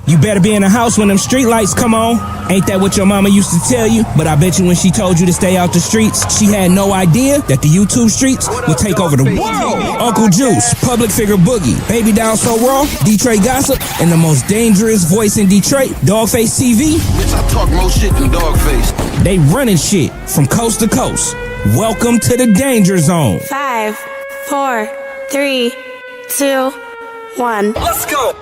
You better be in the house when them street lights come on. Ain't that what your mama used to tell you? But I bet you when she told you to stay out the streets, she had no idea that the YouTube streets would take over the world. Uncle Juice, public figure Boogie, Baby Down So Raw, Detroit Gossip, and the most dangerous voice in Detroit, Dogface TV. Bitch, I talk more shit than Dogface. They running shit from coast to coast. Welcome to the Danger Zone. 5, 4, 3, 2, 1. Let's go.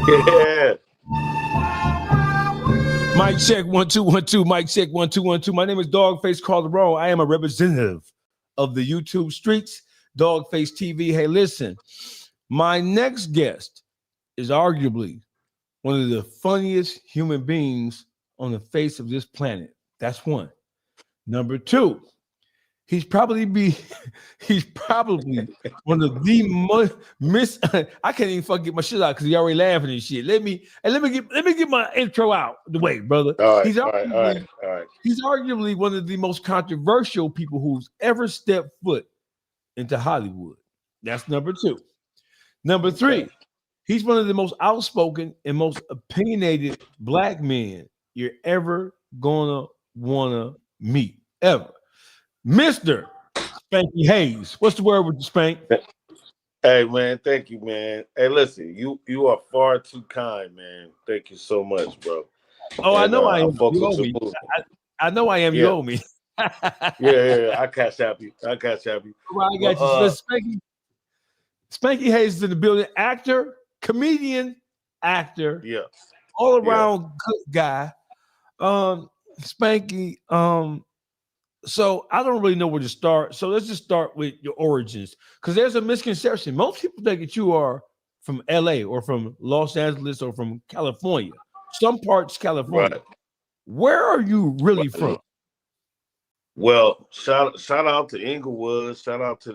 Yeah. Mic check 1 2 1 2. Mic check 1 2 1 2. My name is Dogface Calderon. I am a representative of the YouTube streets, Dogface TV. Hey, listen, my next guest is arguably one of the funniest human beings on the face of this planet. That's one. Number two, he's probably one of the most I can't even fucking get my shit out because he already laughing and shit. Let me get my intro out the way, brother. All right, he's all right. He's arguably one of the most controversial people who's ever stepped foot into Hollywood. That's number two. Number three, he's one of the most outspoken and most opinionated black men you're ever gonna wanna meet ever. Mr. Spanky Hayes. What's the word with the Spank? Hey man, thank you, man. Hey, listen, you are far too kind, man. Thank you so much, bro. Oh, and, I know I am. You owe me. I know I am. Yeah. You owe me. yeah. I cash out you. Well, I got you. So Spanky Hayes is in the building. Actor, comedian, actor. Yeah. All around good guy. Spanky. So I don't really know where to start. So let's just start with your origins, because there's a misconception. Most people think that you are from LA or from Los Angeles or from California, some parts California. Right. Where are you really from? Well, shout out to Inglewood. Shout out to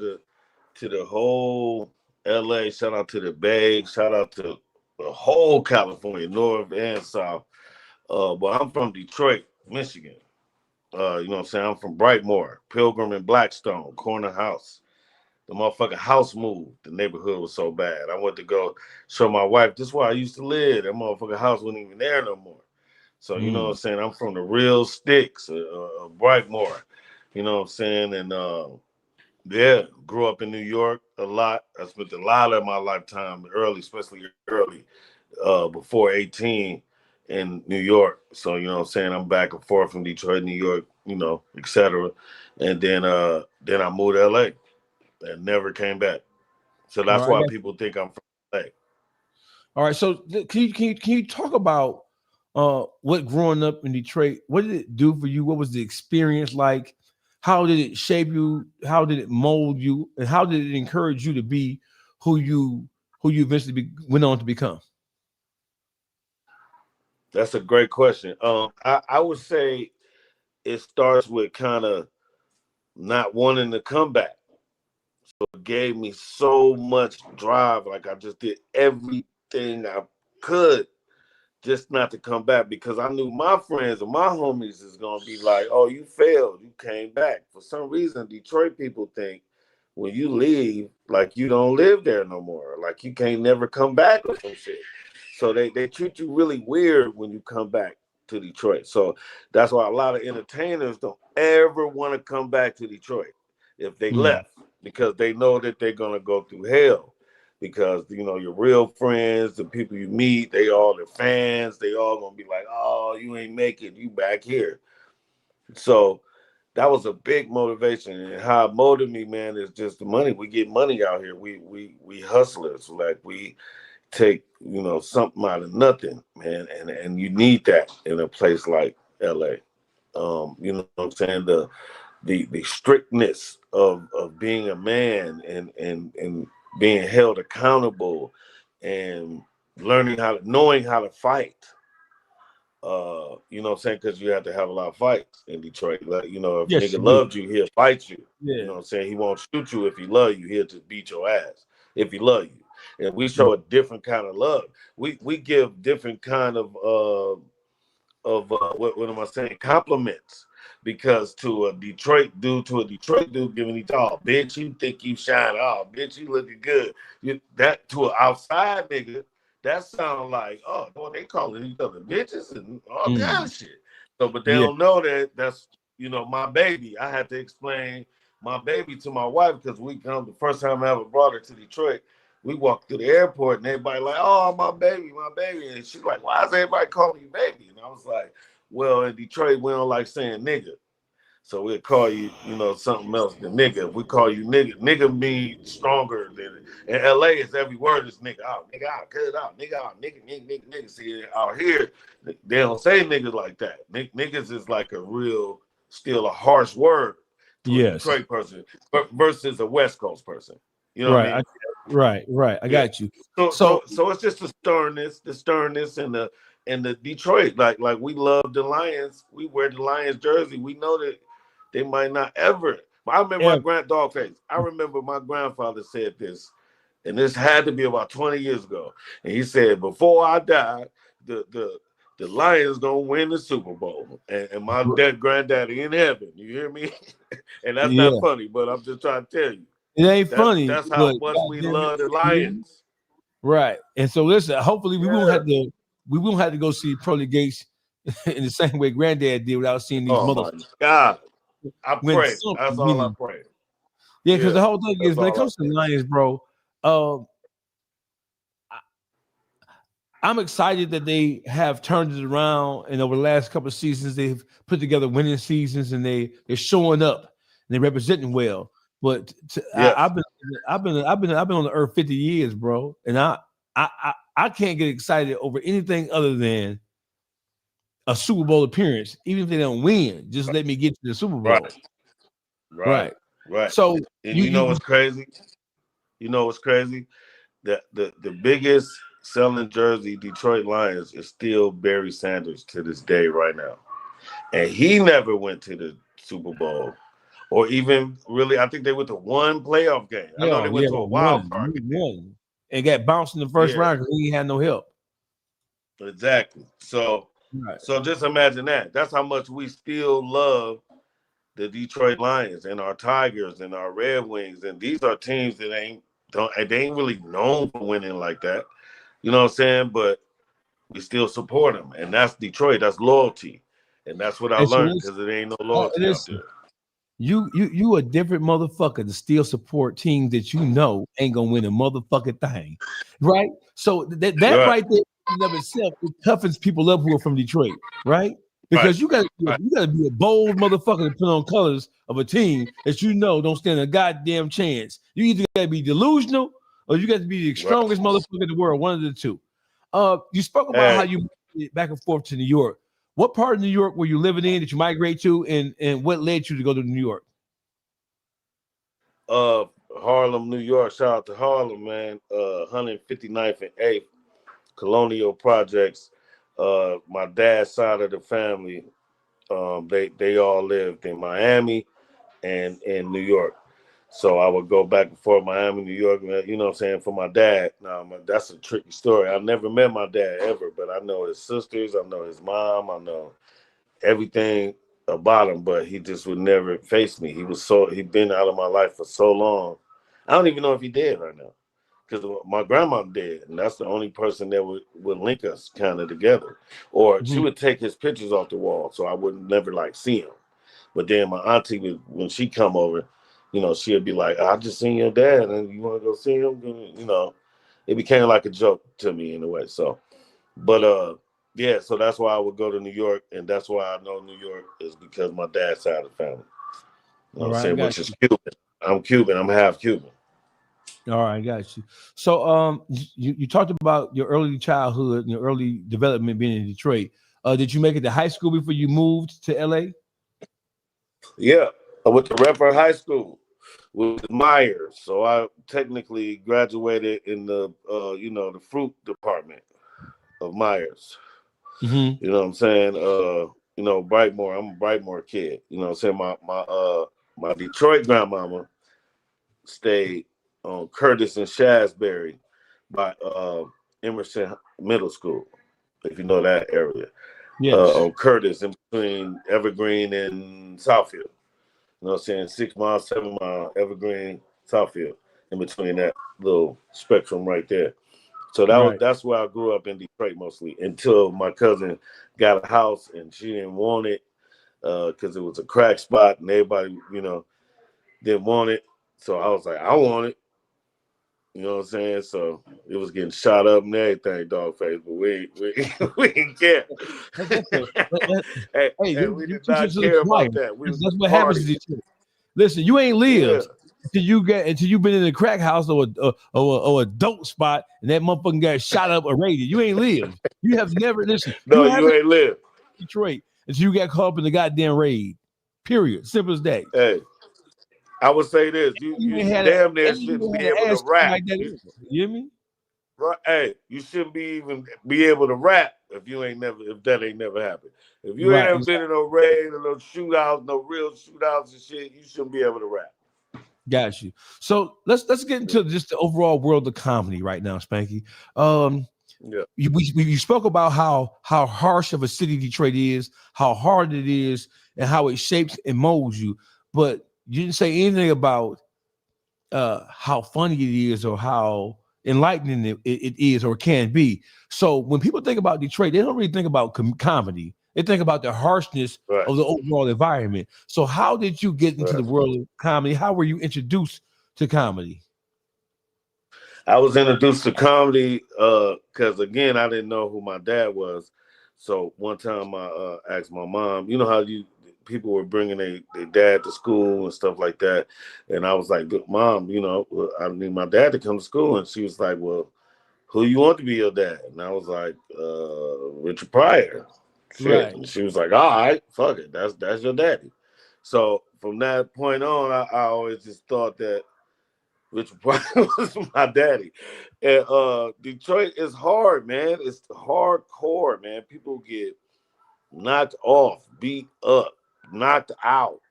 the whole LA. Shout out to the Bay. Shout out to the whole California, North and South. But I'm from Detroit, Michigan. You know what I'm saying? I'm from Brightmoor, Pilgrim and Blackstone, corner house. The motherfucking house moved. The neighborhood was so bad. I went to go show my wife, this is where I used to live. That motherfucking house wasn't even there no more. So, you know what I'm saying? I'm from the real sticks of Brightmoor. You know what I'm saying? And, grew up in New York a lot. I spent a lot of my lifetime especially early, before 18. In New York. So, you know what I'm saying? I'm back and forth from Detroit, New York, you know, etc. And then I moved to LA and never came back. So that's why people think I'm from LA. All right. So can you talk about what growing up in Detroit, what did it do for you? What was the experience like? How did it shape you? How did it mold you? And how did it encourage you to be who you eventually went on to become? That's a great question. I would say it starts with kind of not wanting to come back. So it gave me so much drive. Like I just did everything I could just not to come back, because I knew my friends and my homies is going to be like, oh, you failed. You came back. For some reason, Detroit people think when you leave, like you don't live there no more. Like you can't never come back or some shit. So they treat you really weird when you come back to Detroit. So that's why a lot of entertainers don't ever want to come back to Detroit if they left, because they know that they're going to go through hell, because, you know, your real friends, the people you meet, they all the fans, they all going to be like, oh, you ain't make it, you back here. So that was a big motivation. And how it motivated me, man, is just the money. We get money out here. We hustlers. Like we take, you know, something out of nothing, man, and you need that in a place like LA. You know what I'm saying? The strictness of being a man and being held accountable and knowing how to fight. You know what I'm saying? Because you have to have a lot of fights in Detroit. Like, you know, if a nigga loved you, he'll fight you. Yeah. You know what I'm saying? He won't shoot you if he love you. He'll just beat your ass if he love you. And we show a different kind of love. We give different kind of what am I saying? Compliments. Because to a Detroit dude giving each all, bitch, you think you shine, oh, bitch, you looking good. That to an outside nigga, that sound like, oh, boy, they calling each other bitches and all kind of shit. So, but they Yeah. don't know that that's, my baby. I had to explain my baby to my wife because the first time I ever brought her to Detroit, we walked through the airport and everybody like, oh, my baby. And she's like, why is everybody calling you baby? And I was like, well, in Detroit, we don't like saying nigga. So we'll call you, something else than nigga. If we call you nigga means stronger than it. In LA, it's every word is nigga out, cut it out, nigga out, nigga. See, out here, they don't say niggas like that. Niggas is like still a harsh word to a Detroit person versus a West Coast person. You know what I mean? Right. I got you. So it's just the sternness and the Detroit. Like we love the Lions. We wear the Lions jersey. We know that they might not ever. I remember I remember my grandfather said this, and this had to be about 20 years ago. And he said, before I die, the Lions gonna win the Super Bowl. And my granddaddy in heaven. You hear me? And that's not funny, but I'm just trying to tell you. It ain't funny. That's how much we love the Lions. Right. And so listen, hopefully we won't have to go see Pearly Gates in the same way Granddad did without seeing these motherfuckers. God. I pray. That's all I pray. Yeah, because the whole thing is when it comes to the Lions, bro, I'm excited that they have turned it around, and over the last couple of seasons, they've put together winning seasons, and they're showing up and they're representing well. But I've been on the earth 50 years, bro, and I can't get excited over anything other than a Super Bowl appearance, even if they don't win. Just let me get to the Super Bowl. Right. So and you know what's crazy? You know what's crazy? That the biggest selling jersey Detroit Lions is still Barry Sanders to this day right now, and he never went to the Super Bowl. Or even really, I think they went to one playoff game. I know they went to a wild card game. And got bounced in the first round because he had no help. Exactly. So just imagine that. That's how much we still love the Detroit Lions and our Tigers and our Red Wings. And these are teams that ain't really known for winning like that. You know what I'm saying? But we still support them. And that's Detroit. That's loyalty. And that's what I learned because it ain't no loyalty out there. You a different motherfucker to still support teams that you know ain't gonna win a motherfucking thing, right? So that right there in of itself, it toughens people up who are from Detroit, right? Because you gotta be a bold motherfucker to put on colors of a team that you know don't stand a goddamn chance. You either gotta be delusional or you got to be the strongest motherfucker in the world, one of the two. You spoke about how you moved back and forth to New York. What part of New York were you living in that you migrate to, and what led you to go to New York? Harlem, New York. Shout out to Harlem, man. 159th and 8th, Colonial Projects. My dad's side of the family, they all lived in Miami and in New York. So I would go back and forth, Miami, New York, you know what I'm saying, for my dad. Now, that's a tricky story. I've never met my dad ever, but I know his sisters, I know his mom, I know everything about him, but he just would never face me. He'd been out of my life for so long. I don't even know if he dead right now because my grandma dead, and that's the only person that would link us kind of together. Or she would take his pictures off the wall, so I would never see him. But then my auntie, when she come over, you know, she'd be like, I just seen your dad and you want to go see him? You know, it became like a joke to me in a way. So, but yeah, so that's why I would go to New York. And that's why I know New York is because my dad's side of the family. You know what I'm saying? Which is Cuban. I'm Cuban. I'm half Cuban. All right, got you. So you talked about your early childhood, your early development being in Detroit. Did you make it to high school before you moved to LA? Yeah, I went to Redford High School with Myers. So I technically graduated in the the fruit department of Myers. Mm-hmm. You know what I'm saying? Brightmoor. I'm a Brightmoor kid. You know what I'm saying? My Detroit grandmama stayed on Curtis and Shasberry by Emerson Middle School, if you know that area. Yes. on Curtis in between Evergreen and Southfield. You know what I'm saying? 6 miles, 7 mile, Evergreen, Southfield, in between that little spectrum right there. So Right. that's where I grew up in Detroit mostly until my cousin got a house and she didn't want it because it was a crack spot and everybody, didn't want it. So I was like, I want it. You know what I'm saying? So it was getting shot up and everything, dog face, but we we didn't care. That's okay. Hey, Hey, we you did teach us not to care life. about that. We was That's just what happens partying. in Detroit. Listen, you ain't Yeah. lived until you've been in a crack house or a dope spot and that motherfucker got shot up or raided. You ain't lived. You have never listen. You No, you haven't ain't live. Detroit until you got caught up in the goddamn raid. Period. Simple as that. Hey, I would say this: You you ain't had damn near and you shouldn't ain't be had able an to ass rap. like that. You hear me? Right? Hey, you shouldn't be able to rap if that ain't never happened. If you ain't Right. ever been in no raid or no shootouts, no real shootouts and shit, you shouldn't be able to rap. Got you. So let's get into just the overall world of comedy right now, Spanky. Yeah. You spoke about how harsh of a city Detroit is, how hard it is, and how it shapes and molds you. But you didn't say anything about how funny it is or how enlightening it is or can be. So when people think about Detroit, they don't really think about comedy. They think about the harshness Right. of the overall environment. So how did you get into Right. the world of comedy? How were you introduced to comedy? I was introduced to comedy because again I didn't know who my dad was. So one time I asked my mom, you know how people were bringing their dad to school and stuff like that, and I was like, Mom, I need my dad to come to school, and she was like, well, who you want to be your dad? And I was like, Richard Pryor. Shit. Right. And she was like, all right, fuck it, that's your daddy. So from that point on, I always just thought that Richard Pryor was my daddy. And Detroit is hard, man. It's hardcore, man. People get knocked off, beat up, knocked out,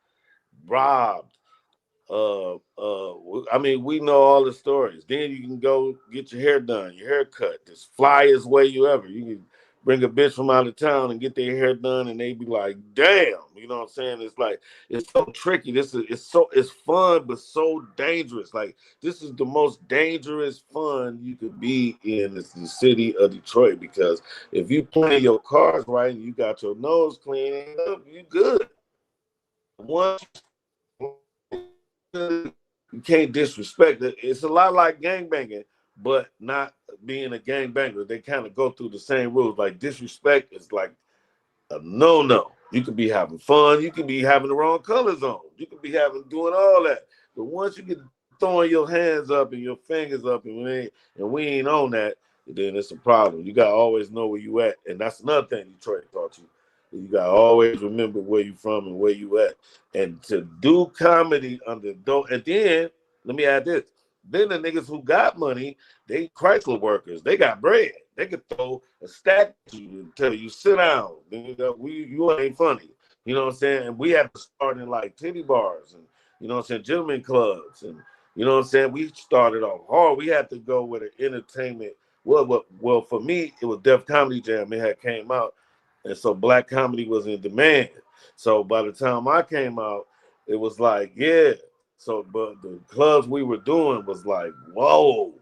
robbed. I mean, we know all the stories. Then you can go get your hair done, your hair cut, this flyest way you ever. You can bring a bitch from out of town and get their hair done, and they be like, "Damn," you know what I'm saying? It's like it's so tricky. It's fun, but so dangerous. Like this is the most dangerous fun you could be in. It's the city of Detroit because if you play your cards right and you got your nose clean, you good. Once you can't disrespect it. It's a lot like gangbanging, but not being a gangbanger. They kind of go through the same rules. Like disrespect is like a no. You could be having fun. You could be having the wrong colors on. You could be doing all that. But once you get throwing your hands up and your fingers up and we ain't on that, then it's a problem. You gotta always know where you at. And that's another thing Detroit taught you. You gotta always remember where you from and where you at. And to do comedy under those, and then let me add this. Then the niggas who got money, they Chrysler workers, they got bread. They could throw a stack at you and tell you, sit down. You ain't funny. You know what I'm saying? And we had to start in like titty bars and you know what I'm saying, gentlemen clubs. And you know what I'm saying? We started off hard. We had to go with an entertainment. Well, for me, it was Def Comedy Jam. It had came out. And so black comedy was in demand. So by the time I came out, it was like, yeah. So, but the clubs we were doing was like, whoa,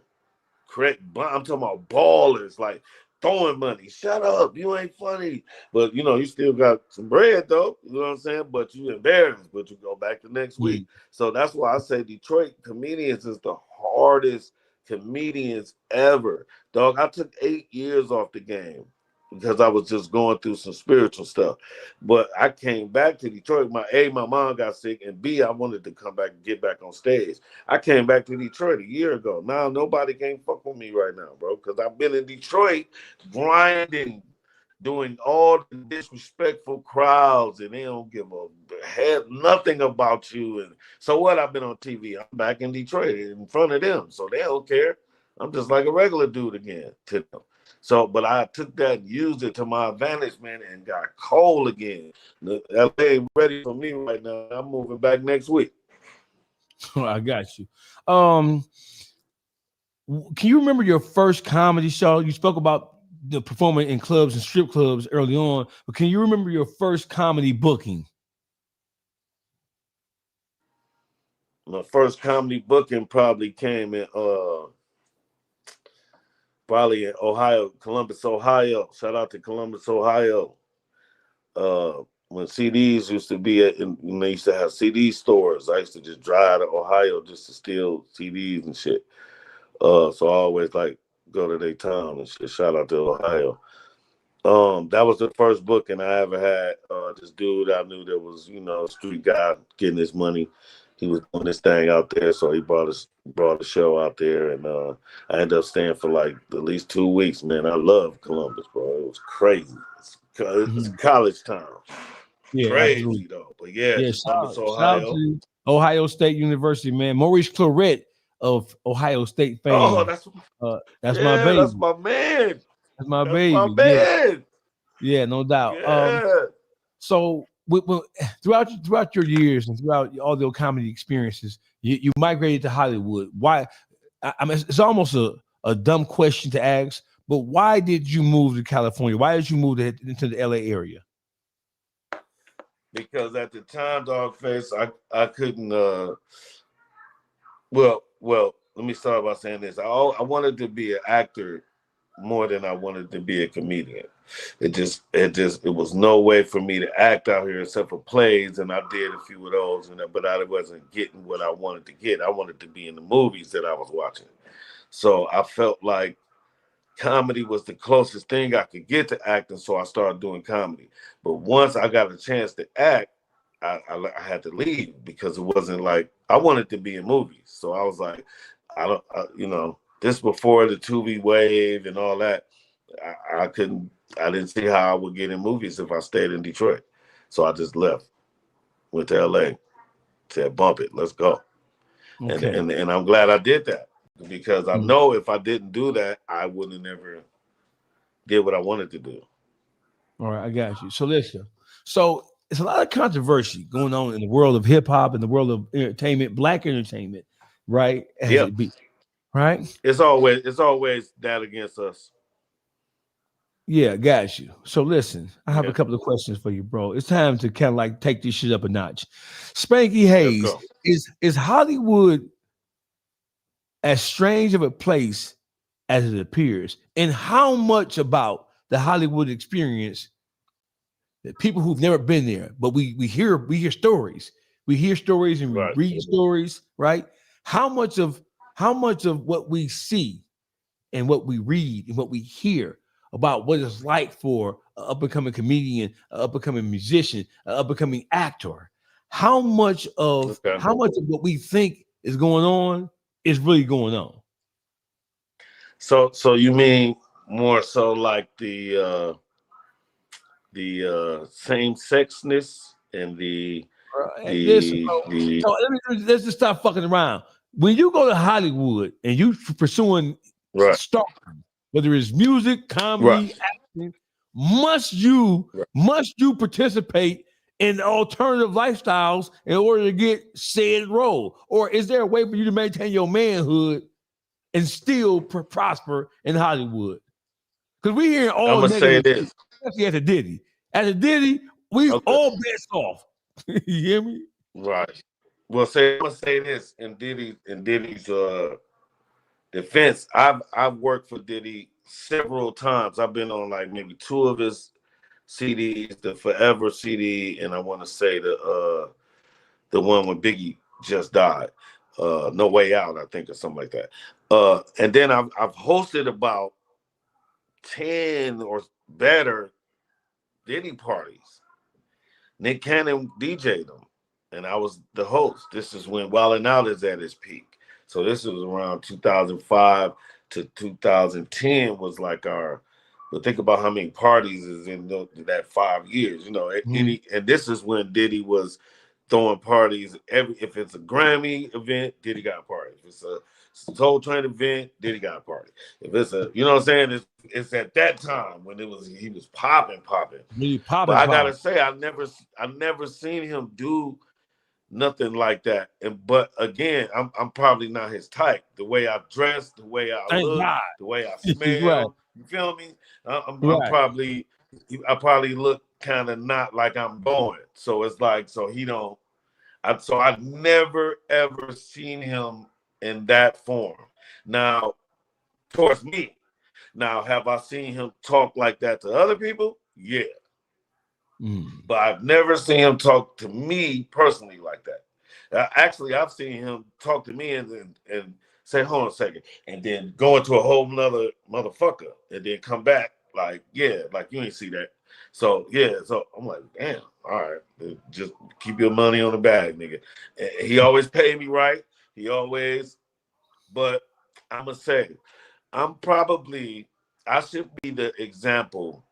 correct. I'm talking about ballers, like throwing money. Shut up, you ain't funny. But you still got some bread though. You know what I'm saying? But you embarrassed, but you go back the next Yeah. week. So that's why I say Detroit comedians is the hardest comedians ever. Dog, I took 8 years off the game because I was just going through some spiritual stuff. But I came back to Detroit. My mom got sick, and B, I wanted to come back and get back on stage. I came back to Detroit a year ago. Now nobody can fuck with me right now, bro, because I've been in Detroit grinding, doing all the disrespectful crowds, and they don't give a head nothing about you. And so what? I've been on TV. I'm back in Detroit in front of them, so they don't care. I'm just like a regular dude again to them. So, but I took that and used it to my advantage, man, and got cold again. LA ain't ready for me right now. I'm moving back next week. I got you. Can you remember your first comedy show? You spoke about the performing in clubs and strip clubs early on, but can you remember your first comedy booking? My first comedy booking probably came in probably in Ohio, Columbus, Ohio. Shout out to Columbus, Ohio. When CDs used to be when they used to have CD stores, I used to just drive to Ohio just to steal CDs and shit. So I always like go to their town and shit. Shout out to Ohio. That was the first booking I ever had. This dude I knew that was, a street guy getting his money. He was doing this thing out there, so he brought a show out there, and I ended up staying for like at least 2 weeks. Man, I love Columbus, bro. It was crazy. It's college town. Yeah, Crazy absolutely. though, but yeah, Yeah, Columbus, shout out Ohio. to Ohio State University, man. Maurice Claret of Ohio State fame. Oh, That's my baby. That's my man. That's my That's baby. my man. Yeah, no doubt. Yeah. So throughout your years and throughout all the comedy experiences, you migrated to Hollywood. Why? I mean, it's almost a dumb question to ask, but why did you move to California? Why did you move into the LA area? Because at the time, Dogface, I couldn't. Well, let me start by saying this. I wanted to be an actor more than I wanted to be a comedian. It was no way for me to act out here except for plays, and I did a few of those, but I wasn't getting what I wanted to get. I wanted to be in the movies that I was watching. So I felt like comedy was the closest thing I could get to acting, so I started doing comedy. But once I got a chance to act, I had to leave because it wasn't like I wanted to be in movies. So I was like, this before the Tubi wave and all that. I didn't see how I would get in movies if I stayed in Detroit. So I just left, went to LA, said, bump it, let's go. Okay. And I'm glad I did that because I know if I didn't do that, I wouldn't have never did what I wanted to do. All right, I got you. So listen, it's a lot of controversy going on in the world of hip hop and the world of entertainment, black entertainment, right? Yeah. Right? It's always that against us. Yeah, got you. So listen, I have a couple of questions for you, bro. It's time to kind of like take this shit up a notch. Spanky Hayes, is Hollywood as strange of a place as it appears? And how much about the Hollywood experience that people who've never been there, but we hear stories. We hear stories and we read stories, right? How much of what we see and what we read and what we hear about what it's like for an up-and-coming comedian, an up-and-coming musician, an up-and-coming actor, how much of what we think is going on is really going on? So you mean more so like the same sexness and let's just stop fucking around. When you go to Hollywood and you pursuing stardom, whether it's music, comedy, acting, must you participate in alternative lifestyles in order to get said role? Or is there a way for you to maintain your manhood and still prosper in Hollywood? Because we hear all I'm gonna say this, especially at the Diddy. At the Diddy, we all bets off. You hear me? Right. Well, I'm gonna say this in Diddy's defense. I've worked for Diddy several times. I've been on like maybe 2 of his CDs, the Forever CD, and I want to say the one when Biggie just died, No Way Out, I think, or something like that. And then I've hosted about 10 or better Diddy parties. Nick Cannon DJ'd them, and I was the host. This is when Wild 'N Out is at its peak. So this was around 2005 to 2010 was like but think about how many parties is in that 5 years, and this is when Diddy was throwing parties. If it's a Grammy event, Diddy got a party. If it's a Soul Train event, Diddy got a party. If it's a, what I'm saying, it's at that time when he was popping. But I gotta say, I never seen him do nothing like that. But again, I'm probably not his type. The way I dress, the way I look, the way I smell, You feel me? I'm Right. probably, I probably look kind of not like I'm going. So it's like, so he don't. So I've never ever seen him in that form. Now, towards me. Now, have I seen him talk like that to other people? Yeah. But I've never seen him talk to me personally like that. Actually, I've seen him talk to me and say, hold on a second, and then go into a whole nother motherfucker and then come back like, yeah, like you ain't see that. So, yeah, so I'm like, damn, all right, just keep your money on the bag, nigga. And he always paid me right. He always, but I'm going to say, I should be the example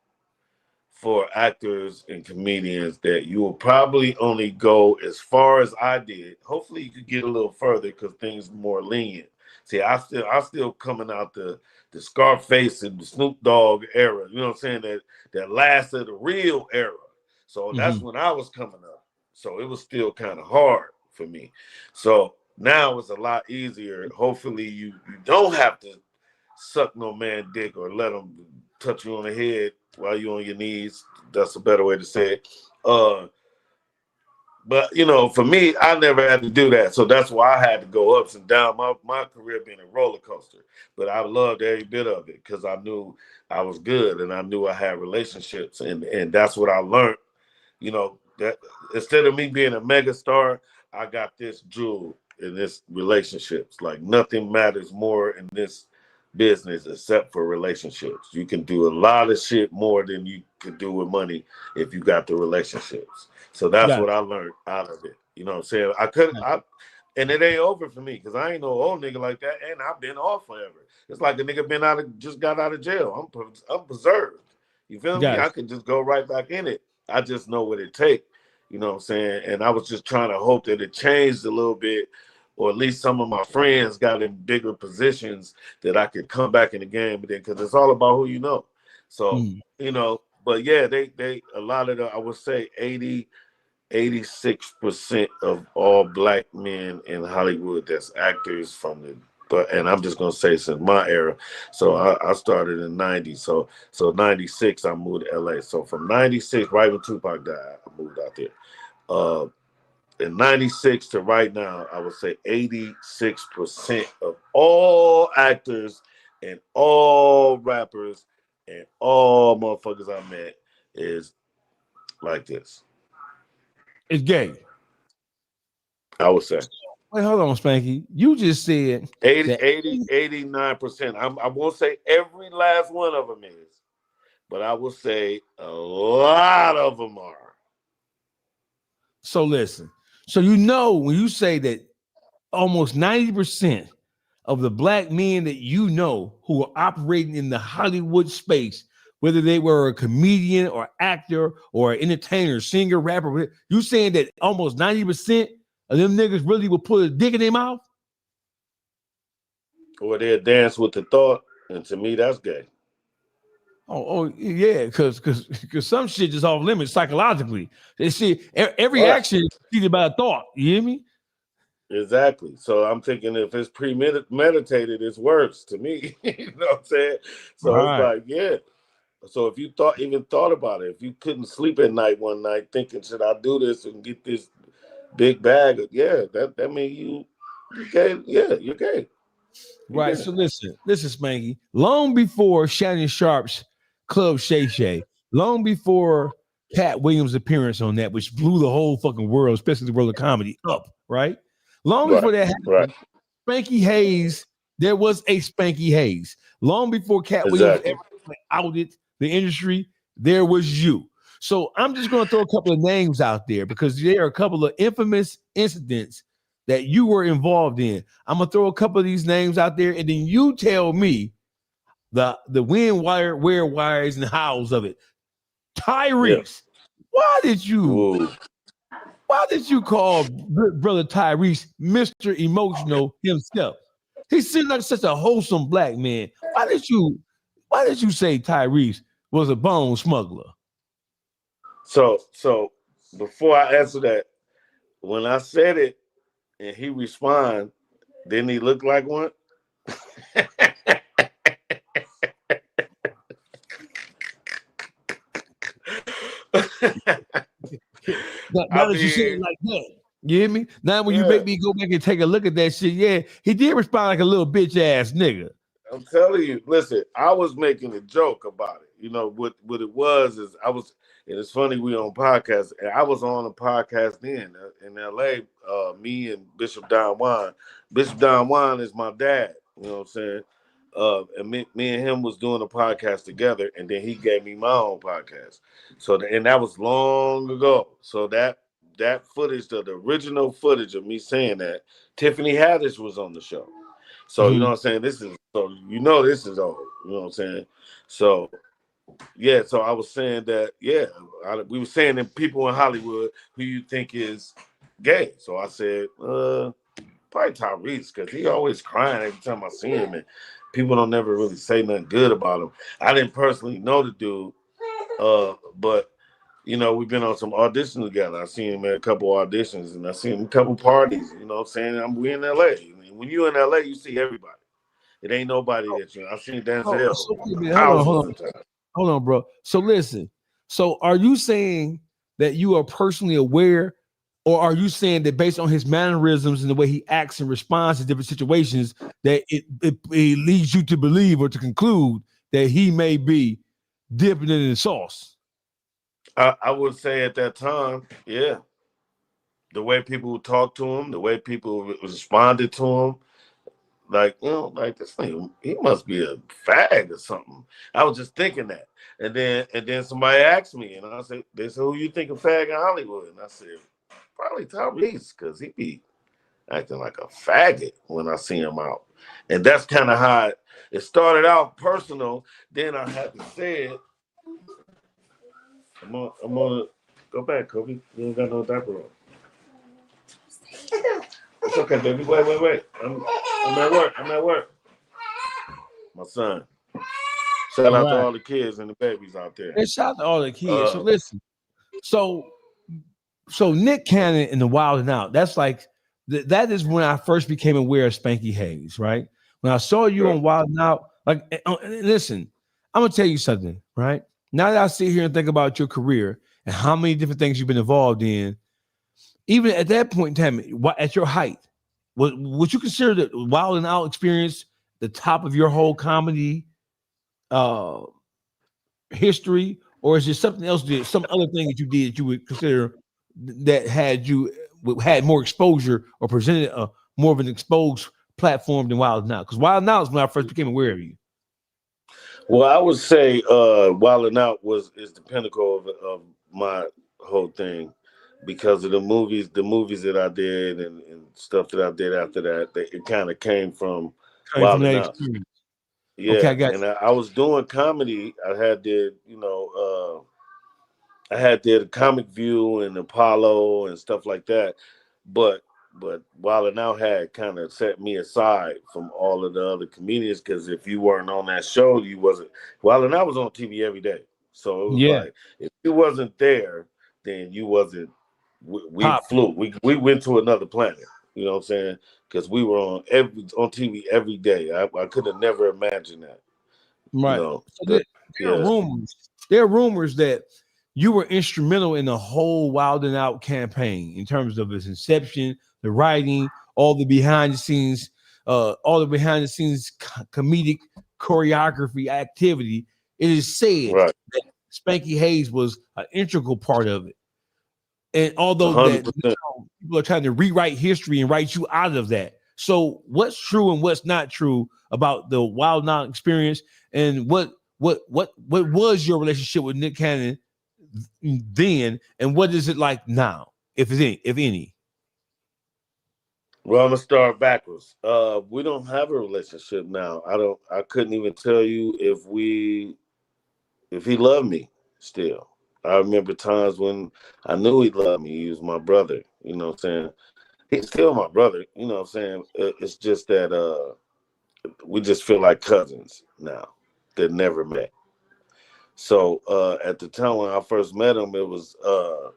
for actors and comedians that you will probably only go as far as I did. Hopefully, you could get a little further because things are more lenient. See, I still coming out the Scarface and the Snoop Dogg era. You know what I'm saying? That last of the real era. So that's when I was coming up. So it was still kind of hard for me. So now it's a lot easier. Hopefully, you don't have to suck no man dick or let him touch you on the head while you're on your knees. That's a better way to say it. But you know, for me, I never had to do that. So that's why I had to go ups and downs. My career being a roller coaster. But I loved every bit of it because I knew I was good and I knew I had relationships. And that's what I learned. You know, that instead of me being a mega star, I got this jewel in this relationships. Like nothing matters more in this business except for relationships. You can do a lot of shit more than you could do with money if you got the relationships. So that's Got what I learned out of it. You know what I'm saying? And it ain't over for me because I ain't no old nigga like that, and I've been off forever. It's like a nigga just got out of jail. I'm preserved. You feel me? Got I could just go right back in it. I just know what it takes. You know what I'm saying? And I was just trying to hope that it changed a little bit, or at least some of my friends got in bigger positions that I could come back in the game. But then, because it's all about who you know. So you know, but yeah, they a lot of I would say 86% of all black men in Hollywood that's actors and I'm just gonna say since my era. So I started in 90. So 96 I moved to LA. So from 96, right when Tupac died, I moved out there. In 96 to right now, I would say 86% of all actors and all rappers and all motherfuckers I met is like this. It's gay. I would say. Wait, hold on, Spanky. You just said 89%. I won't say every last one of them is, but I will say a lot of them are. so. Listen, so you know when you say that almost 90% of the black men that you know who are operating in the Hollywood space, whether they were a comedian or actor or an entertainer, singer, rapper, you saying that almost 90% of them niggas really will put a dick in their mouth? Or they'll dance with the thought, and to me, that's gay. Oh yeah, because some shit just off limits psychologically. They see every Right. action is preceded by a thought. You hear me? Exactly. So I'm thinking if it's premeditated, it's worse to me. You know what I'm saying? So it's Right. like, yeah. So if you even thought about it, if you couldn't sleep at night one night thinking, should I do this and get this big bag? Yeah, that means you're gay. Yeah, you're gay. Right. So listen, Spanky. Long before Shannon Sharp's Club Shay Shay, long before Cat Williams' appearance on that, which blew the whole fucking world, especially the world of comedy, up, right? Long before that happened, Right. Spanky Hayes, there was a Spanky Hayes. Long before Cat Williams Exactly. ever outed the industry, there was you. So I'm just going to throw a couple of names out there because there are a couple of infamous incidents that you were involved in. I'm gonna throw a couple of these names out there, and then you tell me the where wires and hows of it. Tyrese, why did you call brother Tyrese Mr. Emotional himself? He seems like such a wholesome black man. Why did you say Tyrese was a bone smuggler? So before I answer that, when I said it and he respond, didn't he look like one? Now that you say it like that, you hear me? Now when you make me go back and take a look at that shit, yeah, he did respond like a little bitch ass nigga. I'm telling you, listen, I was making a joke about it. You know, what it was is I was, and it's funny, we on podcast, and I was on a podcast then in LA, me and Bishop Don Juan. Bishop Don Juan is my dad, you know what I'm saying? And me and him was doing a podcast together, and then he gave me my own podcast. So, and that was long ago. So that footage, the original footage of me saying that, Tiffany Haddish was on the show. So you know what I'm saying? This is old. You know what I'm saying? So yeah, so I was saying that, we were saying that people in Hollywood who you think is gay. So I said, probably Tyrese, because he always crying every time I see him, and people don't never really say nothing good about him. I didn't personally know the dude, but you know, we've been on some auditions together. I seen him at a couple auditions, and I seen him a couple parties. You know what I'm saying? We in LA. When you in LA, you see everybody. It ain't nobody that you. I've seen Denzel. Hold on, bro. So listen. So are you saying that you are personally aware, or are you saying that based on his mannerisms and the way he acts and responds to different situations, that it leads you to believe or to conclude that he may be dipping it in sauce? I would say at that time, yeah. The way people talked to him, the way people responded to him, like, you know, like this thing, he must be a fag or something. I was just thinking that. And then somebody asked me, and I said, they said, who you think a fag in Hollywood? And I said, probably Tyrese, because he be acting like a faggot when I see him out. And that's kind of how it started out personal. Then I had to say it. I'm gonna go back, Kobe. You ain't got no diaper on. It's okay, baby. Wait. I'm at work. My son. Shout out to all the kids and the babies out there. And shout out to all the kids. So listen. So Nick Cannon in the Wild and Out. That's like that is when I first became aware of Spanky Hayes, right? When I saw you on Wild and Out, like, listen, I'm gonna tell you something, right? Now that I sit here and think about your career and how many different things you've been involved in, even at that point in time, at your height, would you consider the Wild and Out experience the top of your whole comedy history, or is there something else, some other thing that you did that you would consider that had more exposure or presented more of an exposed platform than Wild and Out? Because Wild and Out is when I first became aware of you. Well, I would say Wild and Out is the pinnacle of my whole thing, because of the movies that I did and stuff that I did after that. It kind of came from Wild and Out. Yeah, okay, I was doing comedy. I had did a Comic View and Apollo and stuff like that, but Wild and Out had kind of set me aside from all of the other comedians, because if you weren't on that show, you wasn't. Wild and Out was on TV every day, so it was like, if you wasn't there, then you wasn't. We flew. We went to another planet. You know what I'm saying? Because we were on TV every day. I could have never imagined that. Right. You know, so there are rumors. There are rumors that you were instrumental in the whole Wild and Out campaign in terms of its inception, the writing, all the behind the scenes comedic choreography activity. It is said that Spanky Hayes was an integral part of it. And although that people are trying to rewrite history and write you out of that. So what's true and what's not true about the Wild and Out experience, and what was your relationship with Nick Cannon then, and what is it like now, if any? Well, I'm gonna start backwards. We don't have a relationship now. I couldn't even tell you if he loved me still. I remember times when I knew he loved me. He was my brother. You know what I'm saying? He's still my brother. You know what I'm saying? It's just that we just feel like cousins now that never met. So at the time when I first met him, it was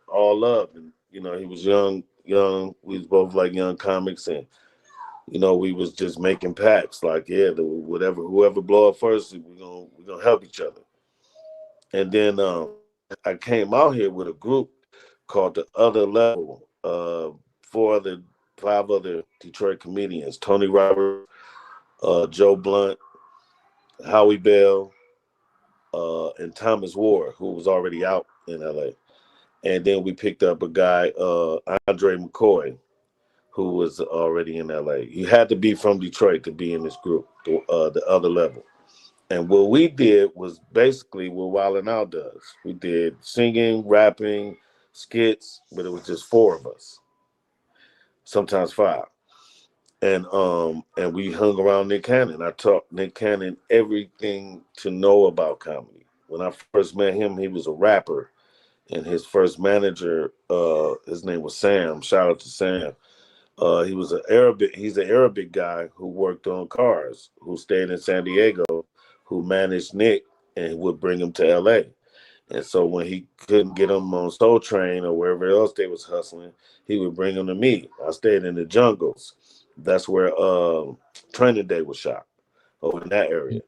all love. And, you know, he was young. We was both like young comics, and, you know, we was just making pacts like, whoever blow up first, we're gonna help each other. And then I came out here with a group called The Other Level. Five other Detroit comedians: Tony Roberts, Joe Blunt, Howie Bell, and Thomas Ward, who was already out in LA. And then we picked up a guy, Andre McCoy, who was already in LA. You had to be from Detroit to be in this group, the Other Level. And what we did was basically what Wild 'N Out does. We did singing, rapping, skits, but it was just four of us, sometimes five. And we hung around Nick Cannon. I taught Nick Cannon everything to know about comedy. When I first met him, he was a rapper, and his first manager, his name was Sam. Shout out to Sam. He's an Arabic guy who worked on cars, who stayed in San Diego, who managed Nick and would bring him to LA. And so when he couldn't get him on Soul Train or wherever else they was hustling, he would bring him to me. I stayed in the jungles. That's where Training Day was shot, over in that area.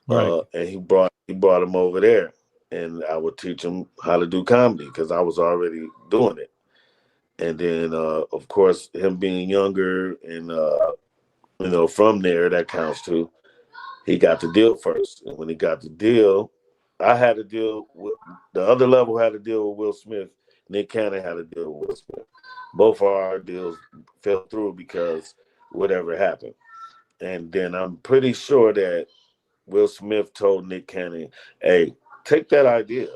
Right. And he brought him over there, and I would teach him how to do comedy because I was already doing it. And then, of course, him being younger and from there, that counts too. He got the deal first, and when he got the deal, I had to deal with The Other Level. Had to deal with Will Smith. Nick Cannon had to deal with Will Smith. Both of our deals fell through because whatever happened. And then I'm pretty sure that Will Smith told Nick Cannon, "Hey, take that idea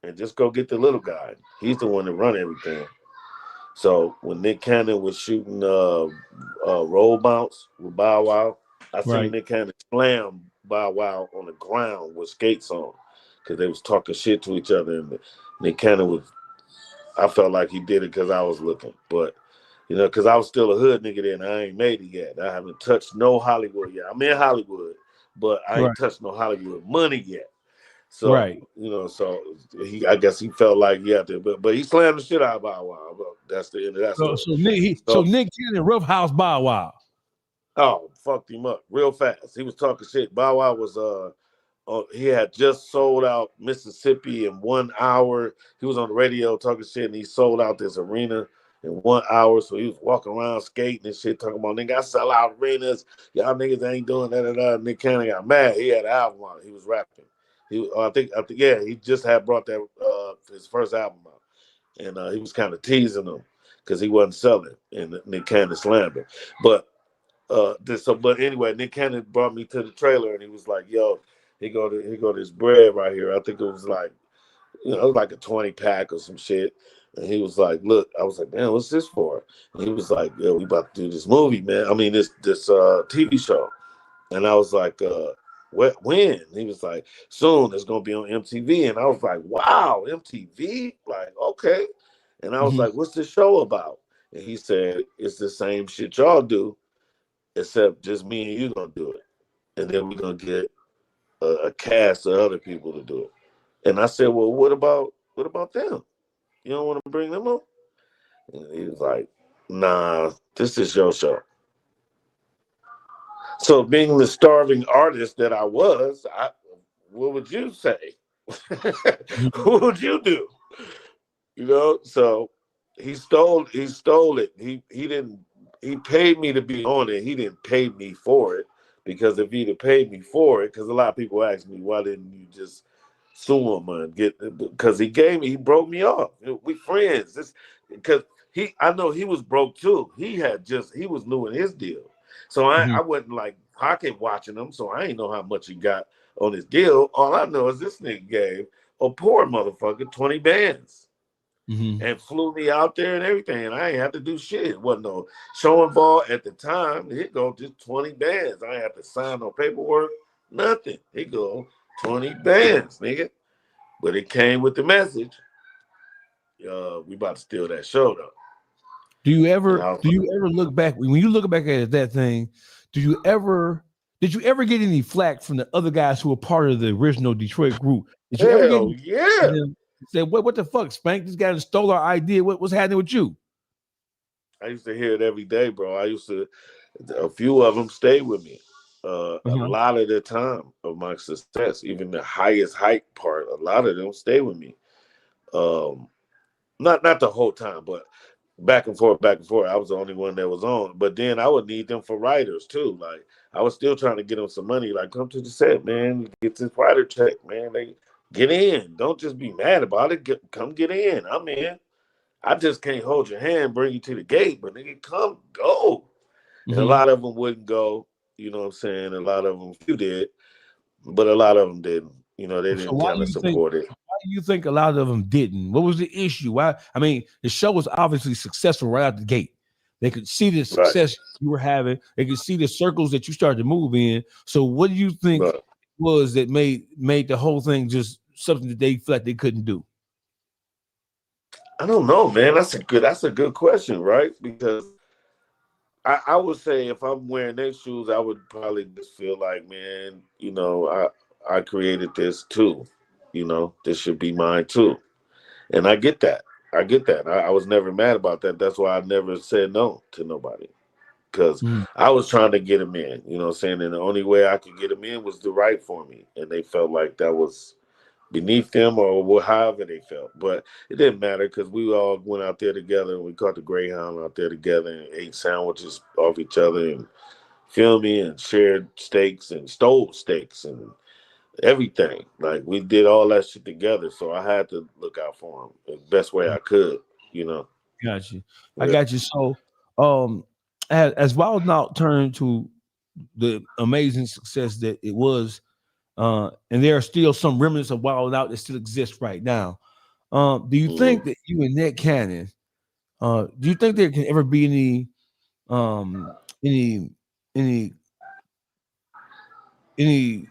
and just go get the little guy. He's the one that run everything." So when Nick Cannon was shooting roll bounce with Bow Wow, I seen Nick Cannon slam Bow Wow on the ground with skates on because they was talking shit to each other. And Nick Cannon was, I felt like he did it because I was looking. But, because I was still a hood nigga then. I ain't made it yet. I haven't touched no Hollywood yet. I'm in Hollywood, but I ain't touched no Hollywood money yet. So, I guess he felt like he had to, but he slammed the shit out of Bow Wow. That's the end of that story. So Nick Cannon roughhouse Bow Wow. Oh, fucked him up real fast. He was talking shit. Bow Wow was he had just sold out Mississippi in 1 hour. He was on the radio talking shit, and he sold out this arena in 1 hour. So he was walking around skating and shit, talking about, nigga, I sell out arenas. Y'all niggas ain't doing that. Nick Cannon got mad. He had an album on it. He was rapping. I think, he just had brought that his first album out, and he was kind of teasing him because he wasn't selling, and Nick Cannon slammed him. But anyway, Nick Cannon brought me to the trailer, and he was like, "Yo, he go this bread right here. I think it was like, it was like a 20-pack or some shit." And he was like, "Look," I was like, "Man, what's this for?" And he was like, "Yo, we about to do this movie, man. I mean, this TV show." And I was like, when? He was like, "Soon, it's gonna be on MTV." And I was like, "Wow, MTV? Like, okay." And I was like, "What's this show about?" And he said, "It's the same shit y'all do, except just me and you gonna do it. And then we're gonna get a cast of other people to do it." And I said, "Well, what about them? You don't want to bring them up?" And he was like, "Nah, this is your show." So being the starving artist that I was, what would you say? What would you do? So he stole it. He paid me to be on it. He didn't pay me for it, because if he'd have paid me for it, because a lot of people ask me, why didn't you just sue him and because he broke me off. We friends. Because I know he was broke too. He was new in his deal. So I wasn't like pocket watching him, so I ain't know how much he got on his deal. All I know is this nigga gave a poor motherfucker 20 bands and flew me out there and everything. And I ain't have to do shit. It wasn't no show involved at the time. He'd go just 20 bands. I ain't have to sign no paperwork, nothing. He'd go 20 bands, nigga. But it came with the message. We about to steal that show though. Do you ever look back when you look back at that thing? Did you ever get any flack from the other guys who were part of the original Detroit group? Did you ever say, what the fuck, Spank? This guy stole our idea. What's happening with you? I used to hear it every day, bro. A few of them stayed with me. A lot of the time of my success, even the highest height part, a lot of them stay with me. Um, not the whole time, but back and forth, back and forth. I was the only one that was on. But then I would need them for writers too. Like I was still trying to get them some money. Like come to the set, man. Get this writer check, man. They get in. Don't just be mad about it. Come get in. I'm in. I just can't hold your hand, bring you to the gate, but nigga, come go. And a lot of them wouldn't go. You know what I'm saying? A lot of them, few did, but a lot of them didn't. You know, they So didn't kind of support it. why do you think a lot of them didn't? What was the issue? Why? I mean, the show was obviously successful right out the gate. They could see the Right. success you were having. They could see the circles that you started to move in. So, what do you think Right. was that made the whole thing just something that they felt they couldn't do? I don't know, man. That's a good question, right? Because I would say if I'm wearing their shoes, I would probably just feel like, man, you know, I created this too. You know, this should be mine too. And I get that. I get that. I was never mad about that. That's why I never said no to nobody. Because I was trying to get them in, you know what I'm saying? And the only way I could get them in was to write for me. And they felt like that was beneath them or however they felt. But it didn't matter because we all went out there together and we caught the Greyhound out there together and ate sandwiches off each other and feel me and shared steaks and stole steaks and everything. Like we did all that shit together. So I had to look out for them the best way I could, you know. Got you. I got you. So, as Wild Out turned to the amazing success that it was, and there are still some remnants of Wild Out that still exist right now. Do you think that you and Nick Cannon, do you think there can ever be any, any, any,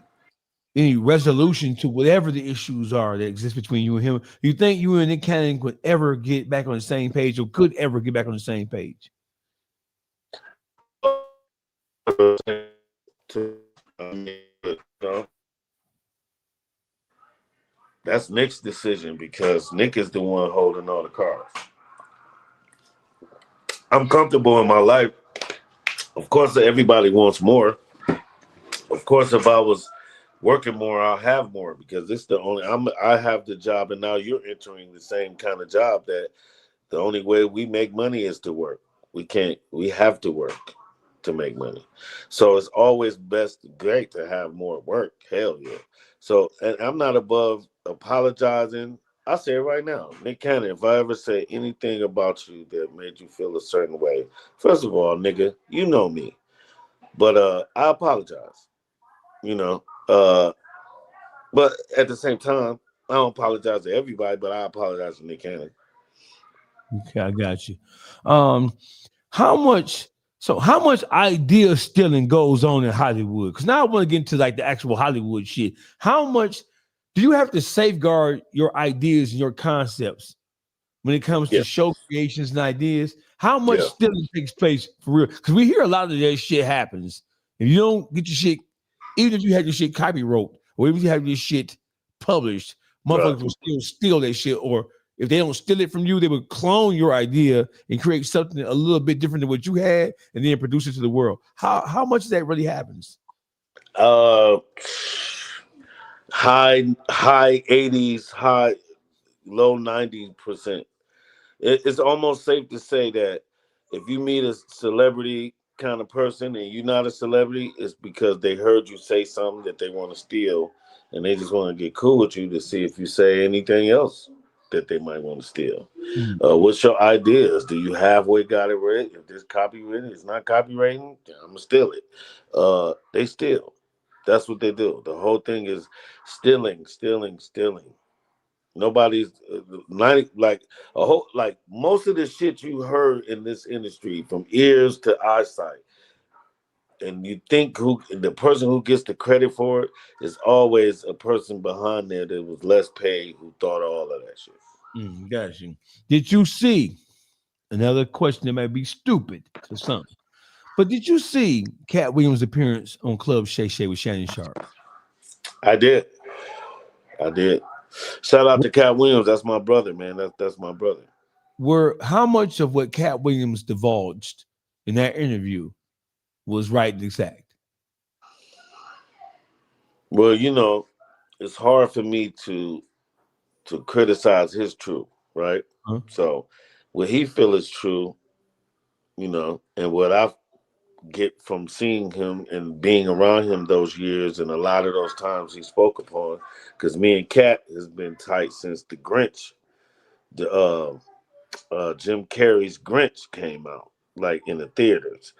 any resolution to whatever the issues are that exist between you and him? Do you think you and Nick Cannon could ever get back on the same page, or could ever get back on the same page? That's Nick's decision because Nick is the one holding all the cards. I'm comfortable in my life. Of course, everybody wants more. Of course, if I was working more, I'll have more because it's the only I have the job, and now you're entering the same kind of job that the only way we make money is to work. We have to work to make money. So it's always great to have more work. Hell yeah. So, and I'm not above apologizing. I say it right now, Nick Cannon, if I ever say anything about you that made you feel a certain way, first of all, nigga, you know me. But I apologize, you know. But at the same time, I don't apologize to everybody, but I apologize to Nick Cannon. Okay, I got you. How much idea stealing goes on in Hollywood? Because now I want to get into like the actual Hollywood shit. How much do you have to safeguard your ideas and your concepts when it comes to show creations and ideas? How much stealing takes place for real? Because we hear a lot of that shit happens. If you don't get your shit, even if you had your shit copyright, or even if you have your shit published, motherfuckers will still steal that shit. Or if they don't steal it from you, they would clone your idea and create something a little bit different than what you had, and then produce it to the world. How much of that really happens? High 80s, low 90%. It's almost safe to say that if you meet a celebrity kind of person and you're not a celebrity, it's because they heard you say something that they want to steal, and they just want to get cool with you to see if you say anything else that they might want to steal. What's your ideas? Do you halfway got it right? If this copywritten, it's not copywriting, I'm gonna steal it. They steal. That's what they do. The whole thing is stealing. Nobody's like most of the shit you heard in this industry, from ears to eyesight, and you think the person who gets the credit for it is always a person behind there that was less paid who thought all of that shit. Got you. Did you see another question that might be stupid to some? But did you see Cat Williams' appearance on Club Shay Shay with Shannon Sharp? I did. Shout out to Cat Williams. That's my brother, man. That's my brother. How much of what Cat Williams divulged in that interview was right and exact? Well, it's hard for me to criticize his truth, right? Huh? So what he feel is true, and what I get from seeing him and being around him those years and a lot of those times he spoke upon, because me and Kat has been tight since the Grinch, the Jim Carrey's Grinch came out, like in the theaters.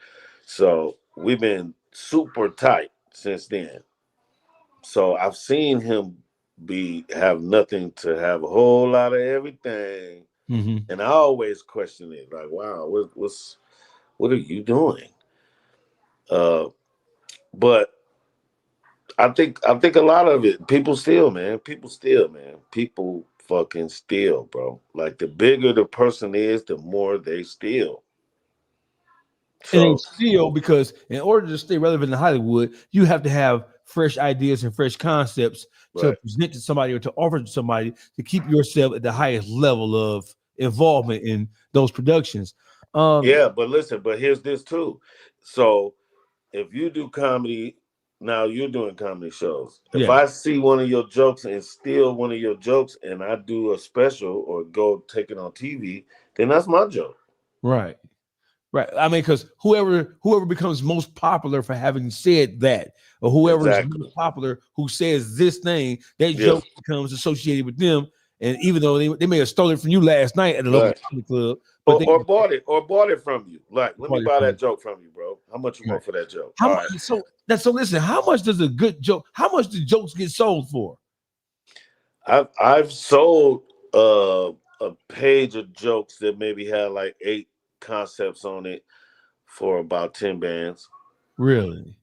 So we've been super tight since then. So I've seen him have nothing to have a whole lot of everything, Mm-hmm. and I always question it, like, wow, what are you doing? Uh, but I think a lot of it, people steal, man. People steal, man. People fucking steal, bro. Like the bigger the person is, the more they steal. And they So steal because in order to stay relevant in Hollywood, you have to have fresh ideas and fresh concepts to right. present to somebody or to offer to somebody to keep yourself at the highest level of involvement in those productions. Um, Yeah, but listen, but here's this too. So if you do comedy, now you're doing comedy shows. If yeah, I see one of your jokes and steal one of your jokes and I do a special or go take it on TV, then that's my joke. right. Right. I mean, because whoever becomes most popular for having said that, or whoever is most Exactly. popular who says this thing, that Yeah. joke becomes associated with them. And even though they may have stolen it from you last night at a local Right. comedy club, but Or, they or bought it from you. Like, let me bought it buy from you. that joke from you, bro. How much you Right. want for that joke? How All much? right. So listen. How much does a good joke? How much do jokes get sold for? I've sold a page of jokes that maybe had like 8 concepts on it for about 10 bands. Really?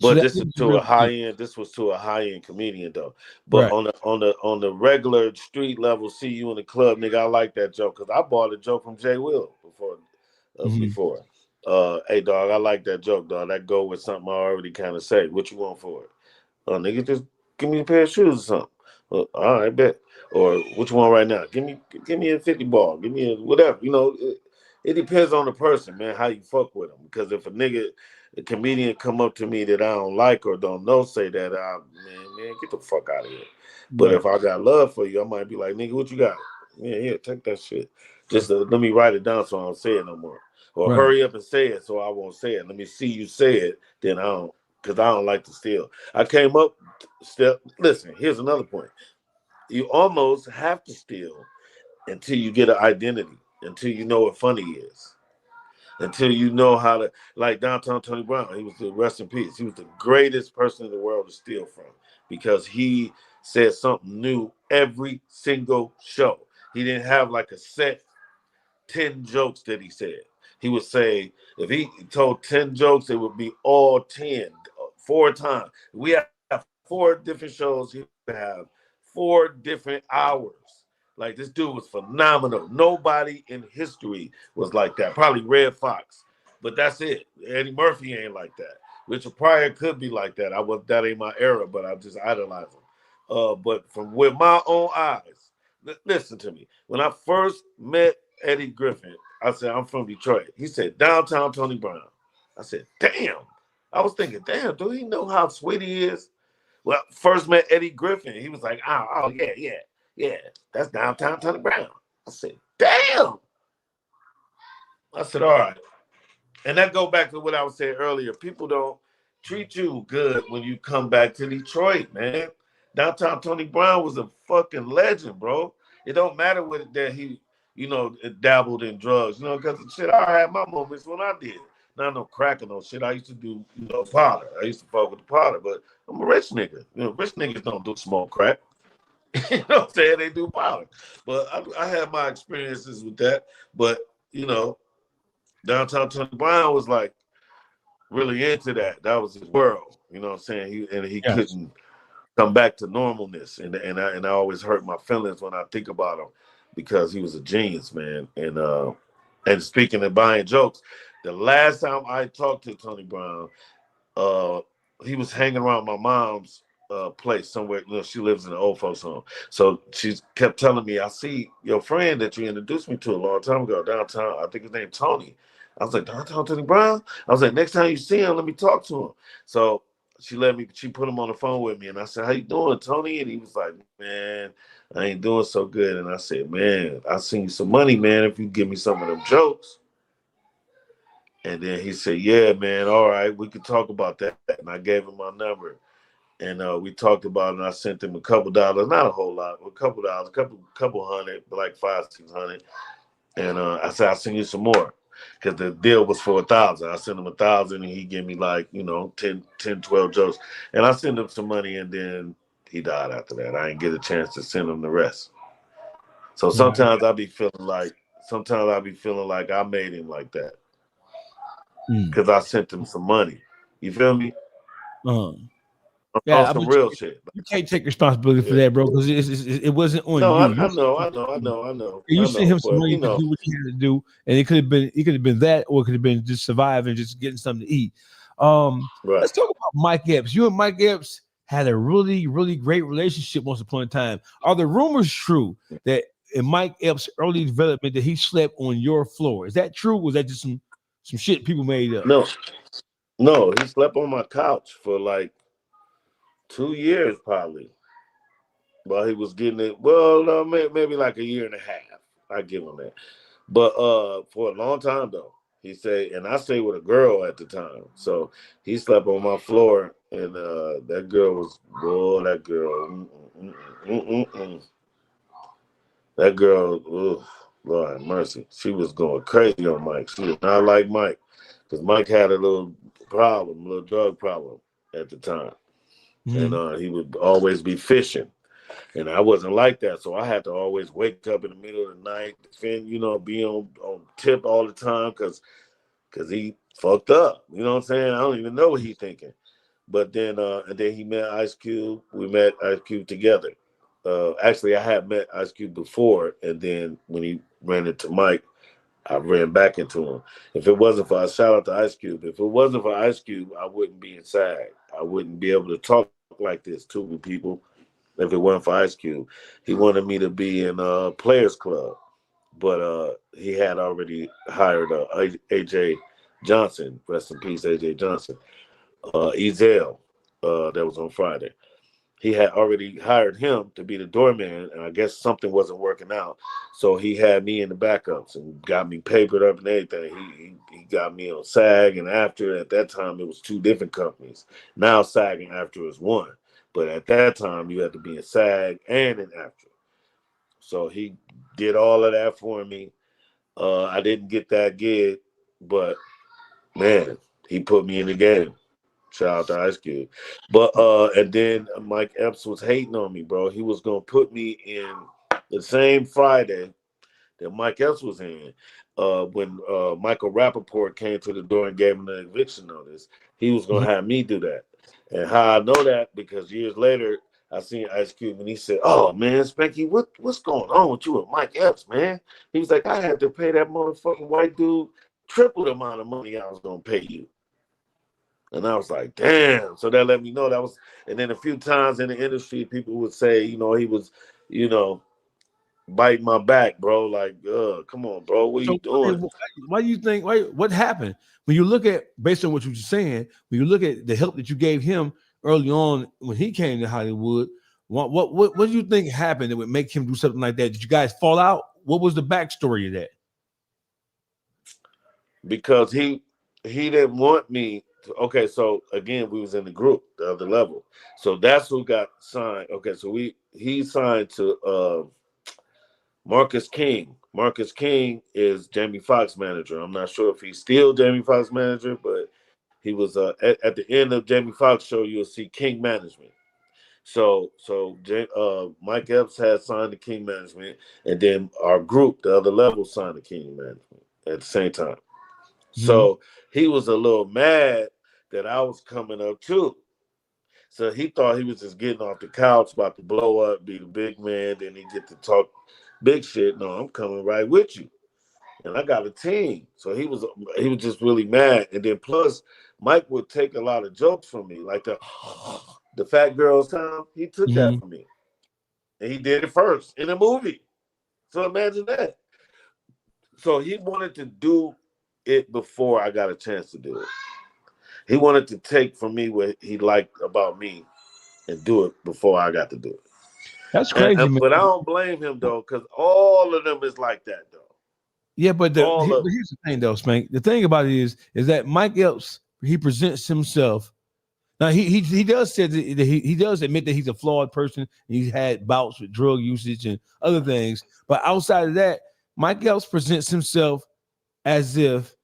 So But that this is gives you to real a high estate. end. This was to a high end comedian though. But Right. on the regular street level, see you in the club, nigga. I like that joke because I bought a joke from Jay Will before. Mhm. Before, hey dog, I like that joke, dog. That go with something I already kind of say. What you want for it? Nigga, just give me a pair of shoes or something. All right, bet. Or what you want right now? Give me a 50 ball. Give me a whatever. It depends on the person, man, how you fuck with them. Because if a comedian come up to me that I don't like or don't know, say that, man, get the fuck out of here. But Right. if I got love for you, I might be like, nigga, what you got? Yeah, take that shit. Just let me write it down so I don't say it no more. Or Right. hurry up and say it so I won't say it. Let me see you say it, then I don't, because I don't like to steal. I came up, listen, here's another point. You almost have to steal until you get an identity, until you know what funny is, until you know how to, like Downtown Tony Brown, he was the rest in peace. He was the greatest person in the world to steal from because he said something new every single show. He didn't have like a set 10 jokes that he said. He would say, if he told 10 jokes, it would be all 10, 4 times. We have 4 different shows. He would have 4 different hours. Like this dude was phenomenal. Nobody in history was like that. Probably Red Fox, but that's it. Eddie Murphy ain't like that. Richard Pryor could be like that. That ain't my era, but I just idolize him. But from with my own eyes, listen to me. When I first met Eddie Griffin, I said, I'm from Detroit. He said, Downtown Tony Brown. I said, damn. I was thinking, damn, do he know how sweet he is? Well, first met Eddie Griffin. He was like, yeah, that's Downtown Tony Brown. I said, damn. I said, all right. And that go back to what I was saying earlier. People don't treat you good when you come back to Detroit, man. Downtown Tony Brown was a fucking legend, bro. It don't matter what that he, dabbled in drugs, because shit, I had my moments when I did. Not no cracking no shit. I used to do, powder. I used to fuck with the powder, but I'm a rich nigga. Rich niggas don't do smoke crack. You know what I'm saying? They do powder. But I had my experiences with that. But, you know, Downtown Tony Brown was like really into that. That was his world. You know what I'm saying? He Yes. couldn't come back to normalness. And I always hurt my feelings when I think about him because he was a genius, man. And speaking of buying jokes, the last time I talked to Tony Brown, uh, he was hanging around my mom's place somewhere. She lives in an old folks home. So she kept telling me, I see your friend that you introduced me to a long time ago downtown. I think his name Tony. I was like, Downtown Tony Brown? I was like, next time you see him, let me talk to him. So she put him on the phone with me, and I said, "How you doing, Tony?" And he was like, "Man, I ain't doing so good." And I said, "Man, I seen you some money, man. If you give me some of them jokes." And then he said, "Yeah, man. All right, we could talk about that." And I gave him my number, and we talked about it. And I sent him a couple dollars, not a whole lot, a couple dollars, couple hundred, like 500-600. And I said, "I'll send you some more." Because the deal was for 1,000. I sent him 1,000 and he gave me like, 10, 12 jokes. And I sent him some money and then he died after that. I didn't get a chance to send him the rest. So sometimes I be feeling like I made him like that. Because I sent him some money. You feel me? Yeah, On some real shit. You can't take responsibility for that, bro, because it wasn't on No, you. I know. You sent him some But money to do what you had to do, and it could have been that, or it could have been just survive and just getting something to eat. Right. Let's talk about Mike Epps. You and Mike Epps had a really, really great relationship once upon a time. Are the rumors true that in Mike Epps' early development that he slept on your floor? Is that true? Or was that just some shit people made up? No, he slept on my couch for like 2 years probably. While he was getting it, well, no, maybe like a year and a half. I give him that. But for a long time though, he said, and I stayed with a girl at the time, so he slept on my floor, and that girl was, boy, that girl, that girl, ugh, Lord have mercy, she was going crazy on Mike. She did not like Mike because Mike had a little drug problem at the time, and he would always be fishing. And I wasn't like that, so I had to always wake up in the middle of the night, defend, be on tip all the time, because he fucked up. You know what I'm saying? I don't even know what he's thinking. But then, and then he met Ice Cube. We met Ice Cube together. Actually, I had met Ice Cube before, and then when he ran into Mike, I ran back into him. If it wasn't for, shout out to Ice Cube. If it wasn't for Ice Cube, I wouldn't be in SAG. I wouldn't be able to talk like this to people. If it wasn't for Ice Cube, he wanted me to be in Players Club, but he had already hired AJ Johnson, rest in peace, AJ Johnson, Ezel, that was on Friday. He had already hired him to be the doorman, and I guess something wasn't working out, so he had me in the backups and got me papered up and everything. He got me on SAG and After. At that time, it was two different companies. Now SAG and After is one. But at that time, you had to be in SAG and in After. So he did all of that for me. I didn't get that gig, but man, he put me in the game. Shout out to Ice Cube. But and then Mike Epps was hating on me, bro. He was gonna put me in the same Friday that Mike Epps was in. When Michael Rappaport came to the door and gave him an eviction notice, he was gonna have me do that. And how I know that, because years later I seen Ice Cube and he said, "Oh man, Spanky, what's going on with you and Mike Epps, man?" He was like, "I had to pay that motherfucking white dude triple the amount of money I was gonna pay you." And I was like, "Damn!" So that let me know that was. And then a few times in the industry, people would say, he was, biting my back, bro. Like, come on, bro, what are you doing? Why do you think? What happened when you look at, based on what you're saying, when you look at the help that you gave him early on when he came to Hollywood? What do you think happened that would make him do something like that? Did you guys fall out? What was the backstory of that? Because he didn't want me to, okay, so again, we was in the group, the other level. So that's who got signed. Okay, so he signed to Marcus King. Marcus King is Jamie Foxx manager. I'm not sure if he's still Jamie Foxx manager, but he was at the end of Jamie Foxx show, you'll see King Management. So Mike Epps had signed to King Management, and then our group, the other level, signed to King Management at the same time. So he was a little mad that I was coming up too. So he thought he was just getting off the couch, about to blow up, be the big man, then he get to talk big shit. No, I'm coming right with you. And I got a team. So he was just really mad. And then plus, Mike would take a lot of jokes from me, like the fat girl's time. He took that from me. And he did it first in a movie. So imagine that. So he wanted to do it before I got a chance to do it. He wanted to take from me what he liked about me and do it before I got to do it. That's crazy, man. But I don't blame him though, because all of them is like that though. Yeah, but All of here's the thing though, Spank. The thing about it is that Mike Epps, he presents himself. Now he does say that he does admit that he's a flawed person. He's had bouts with drug usage and other things, but outside of that, Mike Epps presents himself as if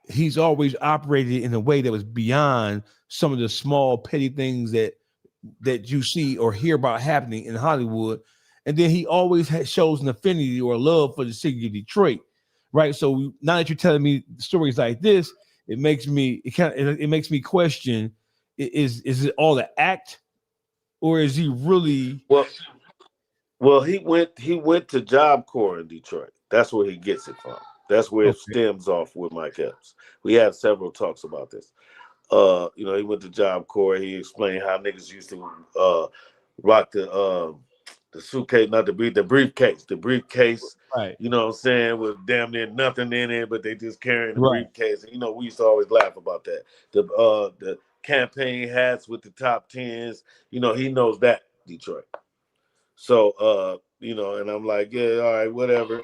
he's always operated in a way that was beyond some of the small petty things that you see or hear about happening in Hollywood. And then he always shows an affinity or a love for the city of Detroit, right? So now that you're telling me stories like this, it makes me question: is it all the act, or is he really? Well, he went to Job Corps in Detroit. That's where he gets it from. That's where it stems off with Mike Epps. We had several talks about this. He went to Job Corps. He explained how niggas used to rock the suitcase, not the briefcase. The briefcase, right? You know what I'm saying, with damn near nothing in it, but they just carrying the Right. briefcase. And, we used to always laugh about that. The campaign hats with the top tens. He knows that, Detroit. So and I'm like, yeah, all right, whatever.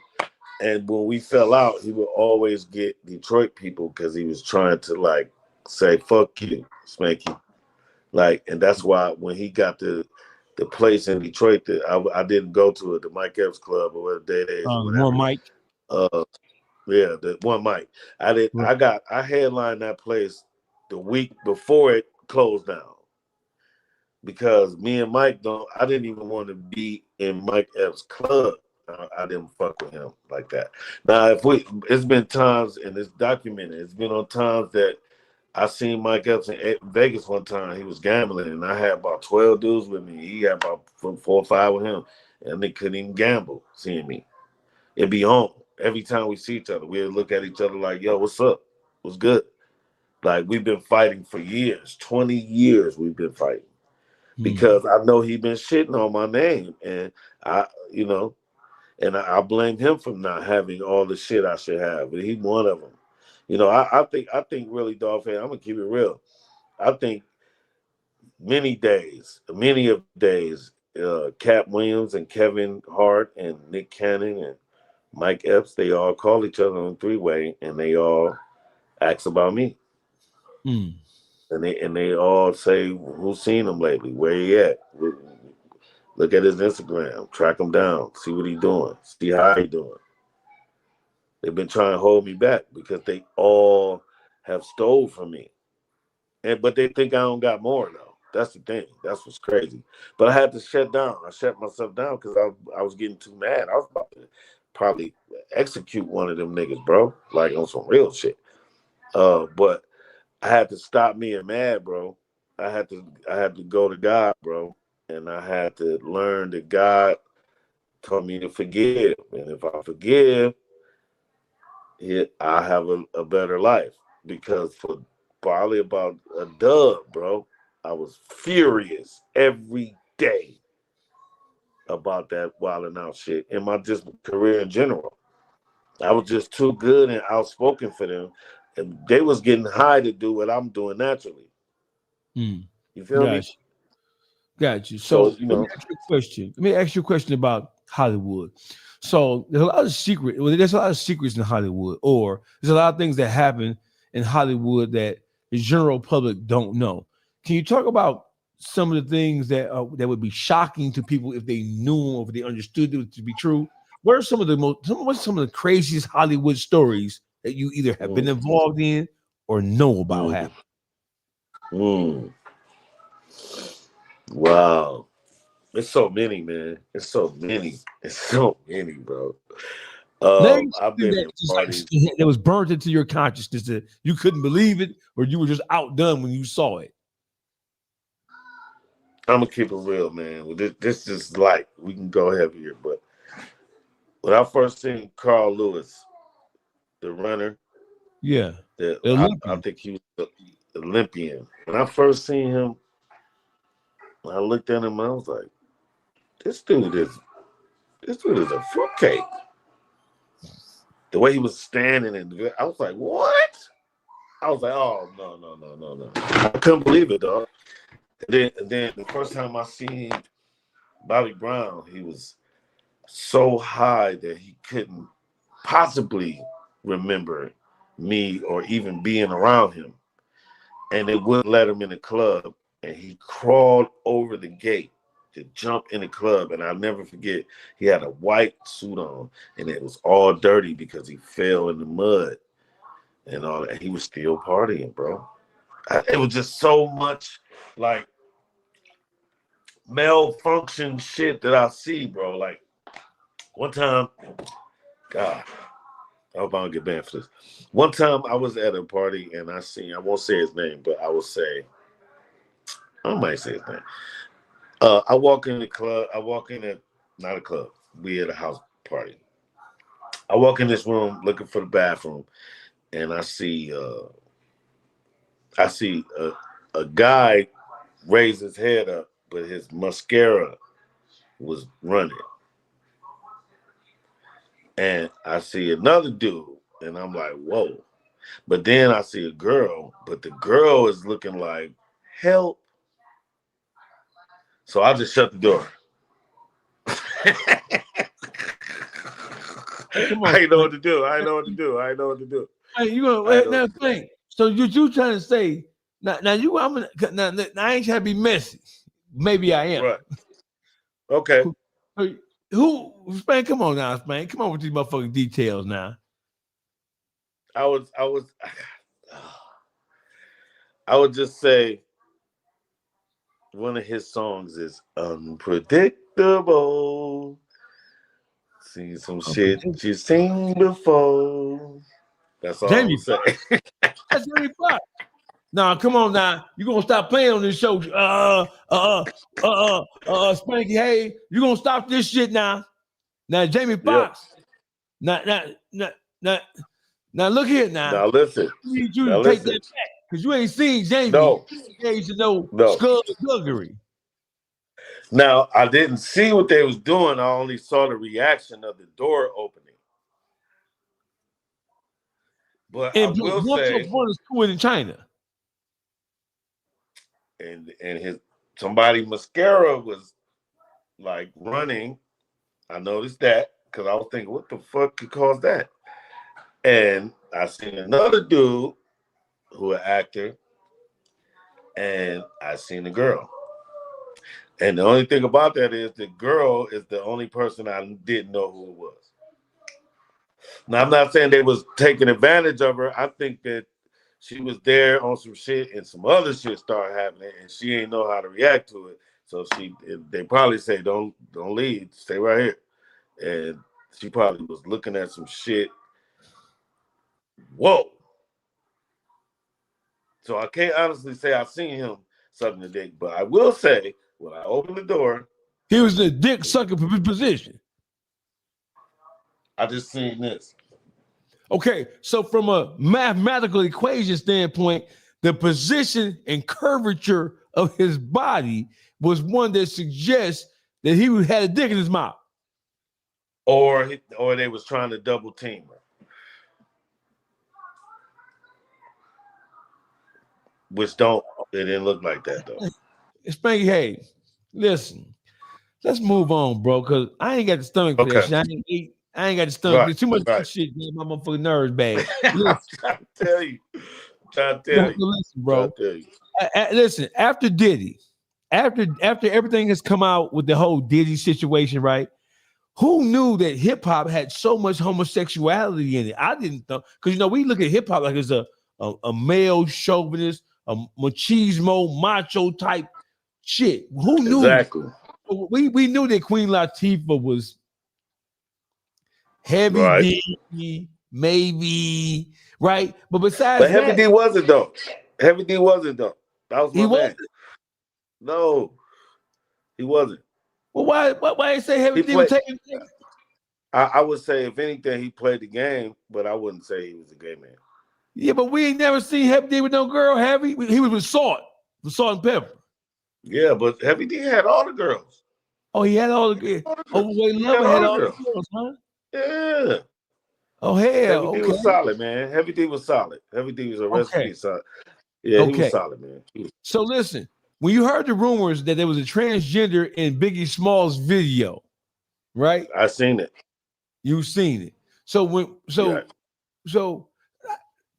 And when we fell out, he would always get Detroit people because he was trying to like say fuck you, Spanky. And that's why when he got the place in Detroit that I didn't go to it, the Mike Epps Club or whatever day it is, or whatever. One Mike. Yeah, the one Mike. I headlined that place the week before it closed down because me and Mike I didn't even want to be in Mike Epps' club. I didn't fuck with him like that. Now, it's been times, and it's documented. It's been on times that I seen Mike Epps in Vegas one time. He was gambling, and I had about 12 dudes with me. He had about 4 or 5 with him, and they couldn't even gamble seeing me. It'd be on. Every time we see each other, we'd look at each other like, yo, what's up? What's good? Like, we've been fighting for years. 20 years we've been fighting. Because I know he been shitting on my name. And I blame him for not having all the shit I should have. But he's one of them. I think really, Dolph, I'm gonna keep it real. I think many of days, Cap Williams and Kevin Hart and Nick Cannon and Mike Epps, they all call each other on 3-way and they all ask about me. And they all say, who's seen him lately? Where he at? Look at his Instagram, track him down, see what he's doing, see how he doing. They've been trying to hold me back because they all have stole from me. But they think I don't got more though. That's the thing. That's what's crazy. But I had to shut down. I shut myself down because I was getting too mad. I was about to probably execute one of them niggas, bro. Like on some real shit. But I had to stop being mad, bro. I had to go to God, bro. And I had to learn that God told me to forgive. And if I forgive, I have a better life. Because for probably about a dub, bro, I was furious every day about that wilding out shit in my just career in general. I was just too good and outspoken for them. And they was getting high to do what I'm doing naturally. You feel me? Got you. So let me ask you a question. Let me ask you a question about Hollywood. So there's a lot of secrets in Hollywood, or there's a lot of things that happen in Hollywood that the general public don't know. Can you talk about some of the things that would be shocking to people if they knew or if they understood it to be true? What are some of the craziest Hollywood stories that you either have been involved in or know about happening? Wow. It's so many, man. It's so many, bro. I've been in parties that was burnt into your consciousness that you couldn't believe it or you were just outdone when you saw it. I'm gonna keep it real, man. This is like we can go heavier, but when I first seen Carl Lewis, the runner, I think he was the Olympian. When I first seen him, I looked at him and I was like, this dude is a fruitcake. The way he was standing, and I was like, what? I was like, oh no. I couldn't believe it, dog. And then the first time I seen Bobby Brown, he was so high that he couldn't possibly remember me or even being around him. And they wouldn't let him in the club. And he crawled over the gate to jump in the club. And I'll never forget, he had a white suit on and it was all dirty because he fell in the mud and all that. He was still partying, bro. It was just so much like malfunction shit that I see, bro. Like one time, God, I hope I don't get banned for this. One time I was at a party and I won't say his name, but I might say his name. I walk in the club, not a club, we at a house party. I walk in this room looking for the bathroom and I see a guy raise his head up, but his mascara was running. And I see another dude, and I'm like, whoa. But then I see a girl, but the girl is looking like, help. So I just shut the door. I ain't know what to do. Hey, you gonna now think. So you trying to say now I ain't trying to be messy. Maybe I am. Right. Okay. Who Spank? Come on now, Spank. Come on with these motherfucking details now. I would just say one of his songs is Unpredictable. See some shit you seen before. That's all Jamie I'm saying. That's Jamie Foxx. Now, come on now. You gonna stop playing on this show. Spanky, hey, you gonna stop this shit now. Now, Jamie Foxx. Yeah. Now look here now. Now listen. I need you to take that back. Because you ain't seen Jamie. No. You should know skullduggery. Now, I didn't see what they was doing. I only saw the reaction of the door opening. But and I will say, one is two in China. And somebody mascara was like running. I noticed that because I was thinking, what the fuck could cause that? And I seen another dude who an actor, and I seen a girl. And the only thing about that is the girl is the only person I didn't know who it was. Now, I'm not saying they was taking advantage of her. I think that she was there on some shit and some other shit started happening and she ain't know how to react to it. So they probably say, don't leave, stay right here. And she probably was looking at some shit. Whoa. So I can't honestly say I've seen him sucking the dick, but I will say when I opened the door, he was in a dick sucking position. I just seen this. Okay, so from a mathematical equation standpoint, the position and curvature of his body was one that suggests that he had a dick in his mouth. Or they was trying to double team her. Which it didn't look like that though. Spanky, hey, listen, let's move on, bro, because I ain't got the stomach for that shit. I ain't got the stomach. There's too much shit getting my motherfucking nerves bad. I'm trying to tell you. Listen, bro. Listen, after Diddy, after everything has come out with the whole Diddy situation, right? Who knew that hip hop had so much homosexuality in it? I didn't know, because we look at hip hop like it's a male chauvinist, a machismo, macho type shit. Who knew? Exactly. We knew that Queen Latifah was heavy D, maybe, right? But besides that, Heavy D wasn't though. That was my man. No, he wasn't. Well, why you say Heavy D was taking? I would say, if anything, he played the game, but I wouldn't say he was a gay man. Yeah, but we ain't never seen Heavy D with no girl. He was with Salt and Pepper. Yeah, but Heavy D had all the girls. Oh, he had all the girls. Overweight Lover had all the girls, huh? Yeah. Oh hell, Heavy D okay, was solid, man. Heavy D was solid. Heavy D was a okay, recipe solid. Yeah, he was okay. solid, man. So listen, when you heard the rumors that there was a transgender in Biggie Small's video, right? I seen it. You've seen it. So Yeah. so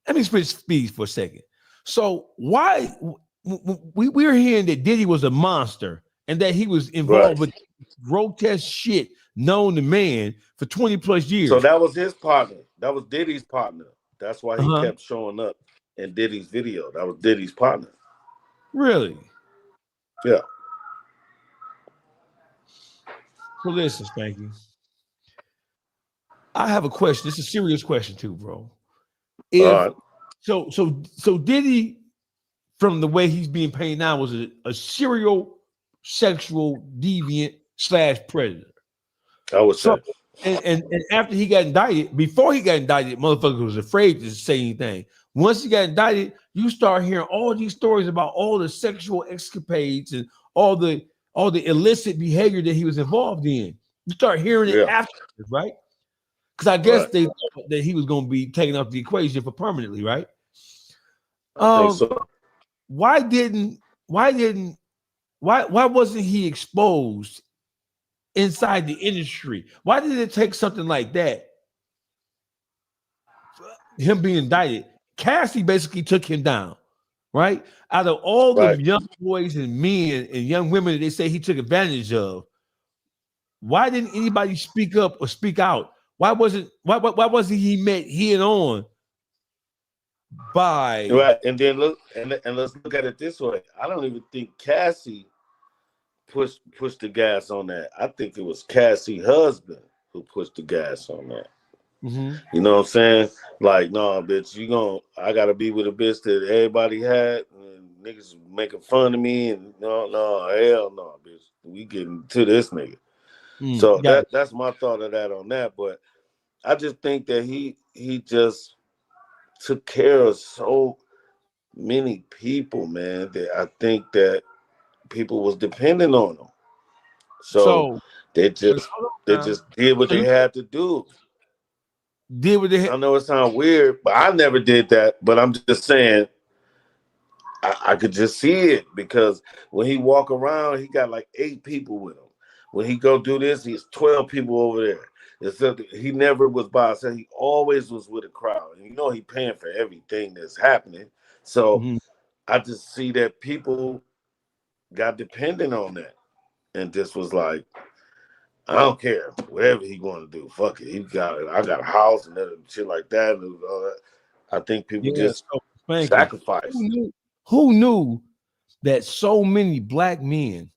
let me switch speeds for a second. So why we're hearing that Diddy was a monster and that he was Right. involved with grotesque shit known to man for 20 plus So years. that was his partner. That was Diddy's partner. That's why he Uh-huh. kept showing up in Diddy's video. That was Diddy's partner. Really? Yeah. So listen, Spanky. I have a question. It's a serious question too, bro. If All right. so Diddy, from the way he's being paid now, was a serial sexual deviant / predator. I would So say. and after he got indicted, before he got indicted, motherfucker was afraid to say anything. Once he got indicted, you start hearing all these stories about all the sexual escapades and all the illicit behavior that he was involved in. You start hearing it Yeah. after, right? Because I guess Right. they thought that he was going to be taken off the equation for permanently, right? I think so. Why wasn't he exposed inside the industry? Why did it take something like that? Him being indicted, Cassie basically took him down, right? Out of all the Right. young boys and men and young women that they say he took advantage of, why didn't anybody speak up or speak out? Why wasn't he met head on by Right. And then look and let's look at it this way. I don't even think Cassie pushed the gas on that. I think it was Cassie's husband who pushed the gas on that. Mhm. You know what I'm saying? Like, no, bitch, I gotta be with a bitch that everybody had, and niggas making fun of me, and no, hell no, bitch. We getting to this nigga. So got it. that's my thought of that on that. But I just think that he just took care of so many people, man, that I think that people was depending on him. So So they hold just on now. did what So they you had to do. did with I the know it sounds weird, but I never did that. But I'm just saying, I could just see it because when he walk around, he got like 8 people with him. When he go do this, he's 12 people over there. Except he never was by himself. He always was with a crowd. And you know he paying for everything that's happening. So Mhm. I just see that people got dependent on that. And just was like, I don't care. Whatever he going to do, fuck it. I got a house and shit like that. And all that. I think people Yeah, just so Spanky. sacrifice. Who knew that so many black men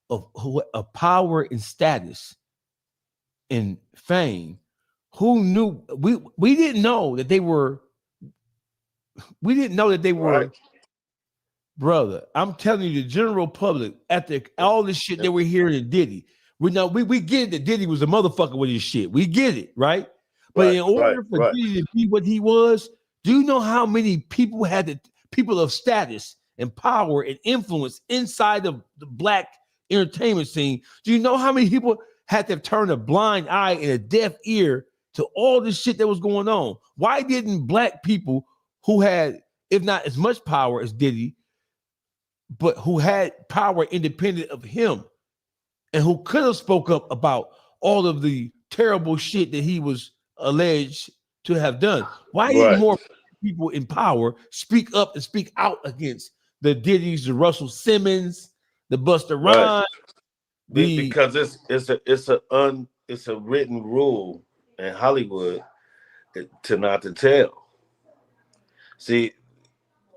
of power and status and fame, who knew we didn't know that they were Right. brother. I'm telling you, the general public, after all this shit that we're hearing in Diddy, we get it that Diddy was a motherfucker with his shit. We get it, right? But Right, in order for right. Diddy to be what he was, do you know how many people people of status and power and influence inside of the black entertainment scene? Do you know how many people had to turn a blind eye and a deaf ear to all this shit that was going on? Why didn't black people who had, if not as much power as Diddy, but who had power independent of him and who could have spoke up about all of the terrible shit that he was alleged to have done? Why didn't Right. more people in power speak up and speak out against the Diddy's, the Russell Simmons, the Busta Right. Rhymes, the Because it's a written rule in Hollywood to not to tell. See,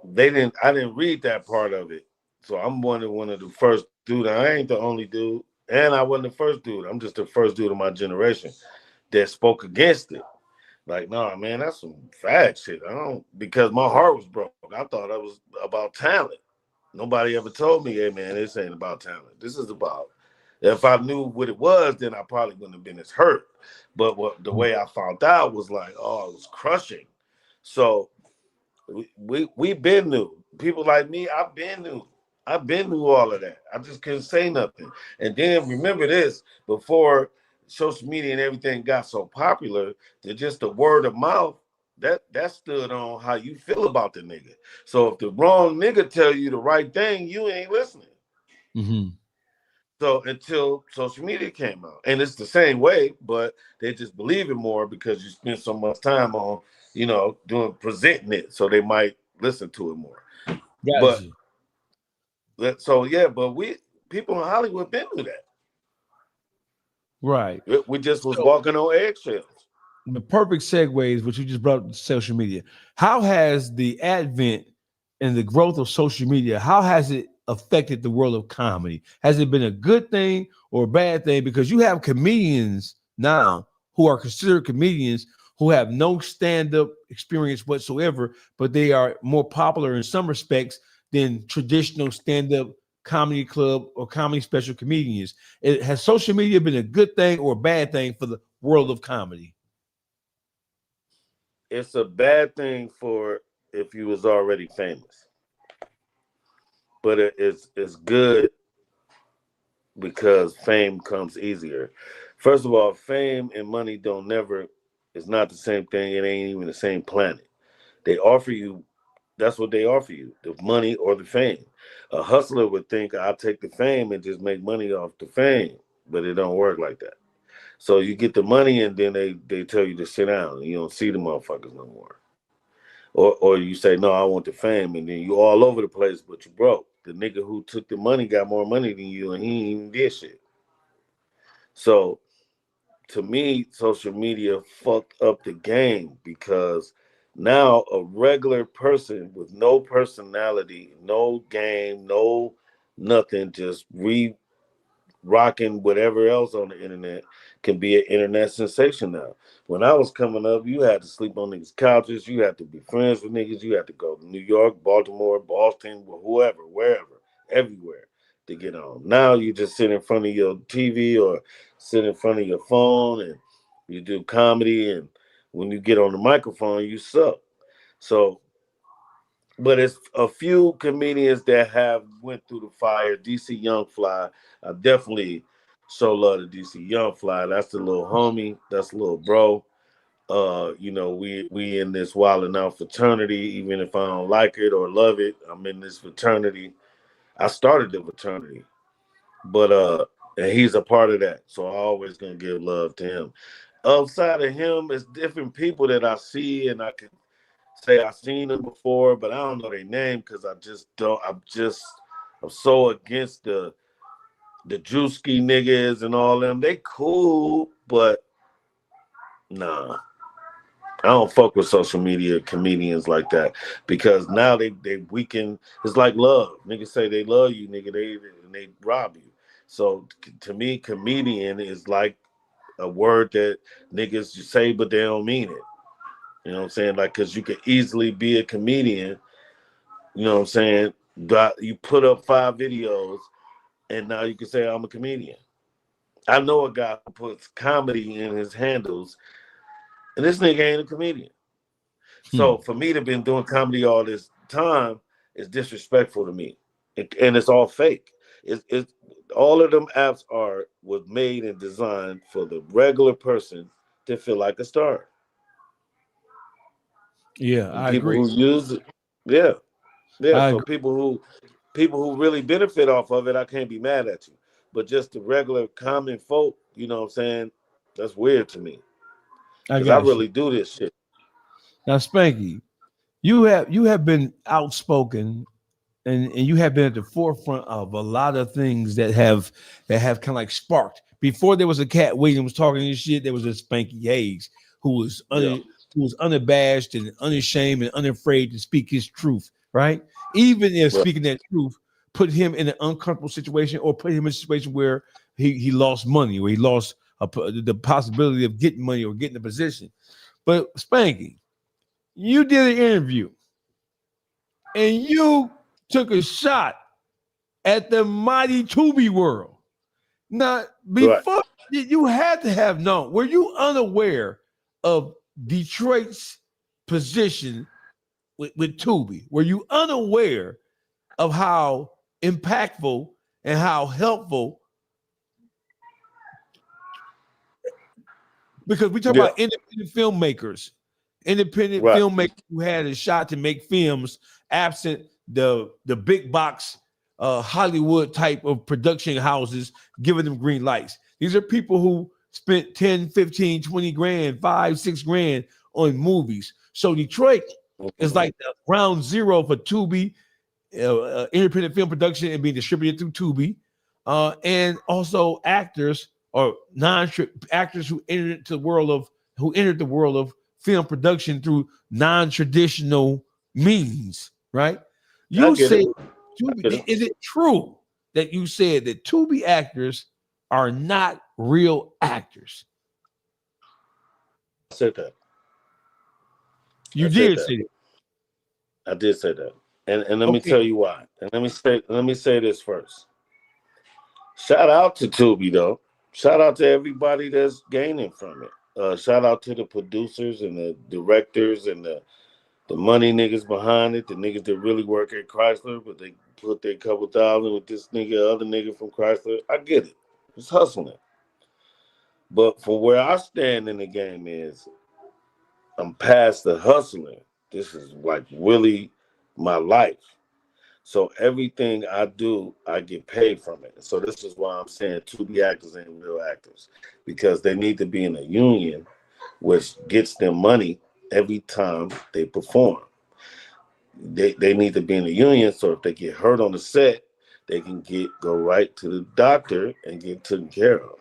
I didn't read that part of it. So I'm one of the first dude. I ain't the only dude. And I wasn't the first dude. I'm just the first dude of my generation that spoke against it. Like, nah, man, that's some fag shit. I don't because my heart was broke. I thought it was about talent. Nobody ever told me, hey man, this ain't about talent. This is about if I knew what it was, then I probably wouldn't have been as hurt. But the way I found out was like, oh, it was crushing. So we been new. People like me, I've been new. I've been through all of that. I just couldn't say nothing. And then remember this, before social media and everything got so popular that just the word of mouth that stood on how you feel about the nigga. So if the wrong nigga tell you the right thing, you ain't listening. Mm-hmm. So until social media came out, and it's the same way, but they just believe it more because you spend so much time on, doing presenting it, so they might listen to it more. Gotcha. But we people in Hollywood been through that. Right. We just was So walking on eggshells. the perfect segue is what you just brought up to social media. How has the advent and the growth of social media, how has it affected the world of comedy? Has it been a good thing or a bad thing? Because you have comedians now who are considered comedians who have no stand-up experience whatsoever, but they are more popular in some respects than traditional stand-up comedy club or comedy special comedians. Has social media been a good thing or a bad thing for the world of comedy? It's a bad thing for if you was already famous, but it's good because fame comes easier. First of all, fame and money don't never. It's not the same thing. It ain't even the same planet. They offer you. That's what they offer you: the money or the fame. A hustler would think I'll take the fame and just make money off the fame, but it don't work like that. So you get the money and then they tell you to sit down. And you don't see the motherfuckers no more. Or you say, no, I want the fame, and then you all over the place, but you broke. The nigga who took the money got more money than you, and he ain't even did shit. So to me, social media fucked up the game because now a regular person with no personality, no game, no nothing, just rocking whatever else on the internet can be an internet sensation now. When I was coming up, you had to sleep on niggas' couches, you had to be friends with niggas, you had to go to New York, Baltimore, Boston, whoever, wherever, everywhere to get on. Now you just sit in front of your TV or sit in front of your phone and you do comedy, and when you get on the microphone, you suck. So but it's a few comedians that have went through the fire. DC Young Fly, I definitely show love to DC Young Fly. That's the little homie. That's the little bro. We in this wild and out fraternity. Even if I don't like it or love it, I'm in this fraternity. I started the fraternity, but and he's a part of that. So I always gonna give love to him. Outside of him, it's different people that I see and I can say I've seen them before, but I don't know their name because I just don't. I'm so against the Drewski niggas and all them. They cool, but nah. I don't fuck with social media comedians like that because now they weaken. It's like love. Niggas say they love you, nigga. They rob you. So to me, comedian is like a word that niggas say, but they don't mean it. You know what I'm saying? Like, cause you could easily be a comedian. You know what I'm saying? But you put up 5 videos, and now you can say I'm a comedian. I know a guy who puts comedy in his handles, and this nigga ain't a comedian. So for me to been doing comedy all this time is disrespectful to me, and it's all fake. It's all of them apps was made and designed for the regular person to feel like a star. Yeah, And I people agree. who use it, yeah, yeah. I So agree. people who really benefit off of it, I can't be mad at you. But just the regular common folk, you know what I'm saying? That's weird to me I because I got you. really do this shit. Now, Spanky, you have been outspoken and you have been at the forefront of a lot of things that have kind of like sparked. Before there was a Cat Williams talking this shit, there was a Spanky Hayes Yeah, who was unabashed and unashamed and unafraid to speak his truth, right? Even if right. speaking that truth put him in an uncomfortable situation or put him in a situation where he lost money or he lost the possibility of getting money or getting a position. But Spanky, you did an interview and you took a shot at the mighty Tubi world. Now, Right. before you had to have known, were you unaware of Detroit's position with Tubi? Were you unaware of how impactful and how helpful Because we talk about independent filmmakers, Right. who had a shot to make films absent the big box Hollywood type of production houses giving them green lights. These are people who spent 10, 15, 20 grand, 5, 6 grand on movies. So Detroit is like the ground zero for Tubi, independent film production and being distributed through Tubi, and also actors or actors who entered the world of film production through non-traditional means, right? You say Tubi, is it true that you said that Tubi actors are not real actors? I said that. You did say that. I did say that. And let me tell you why. And let me say this first. Shout out to Tubi though. Shout out to everybody that's gaining from it. Shout out to the producers and the directors and the money niggas behind it, the niggas that really work at Chrysler, but they put their couple thousand with this nigga, other nigga from Chrysler. I get it. It's hustling. But from where I stand in the game is I'm past the hustling. This is like really my life. So everything I do, I get paid from it. So this is why I'm saying Tubi actors ain't real actors, because they need to be in a union, which gets them money every time they perform. They need to be in a union, so if they get hurt on the set, they can go right to the doctor and get taken care of.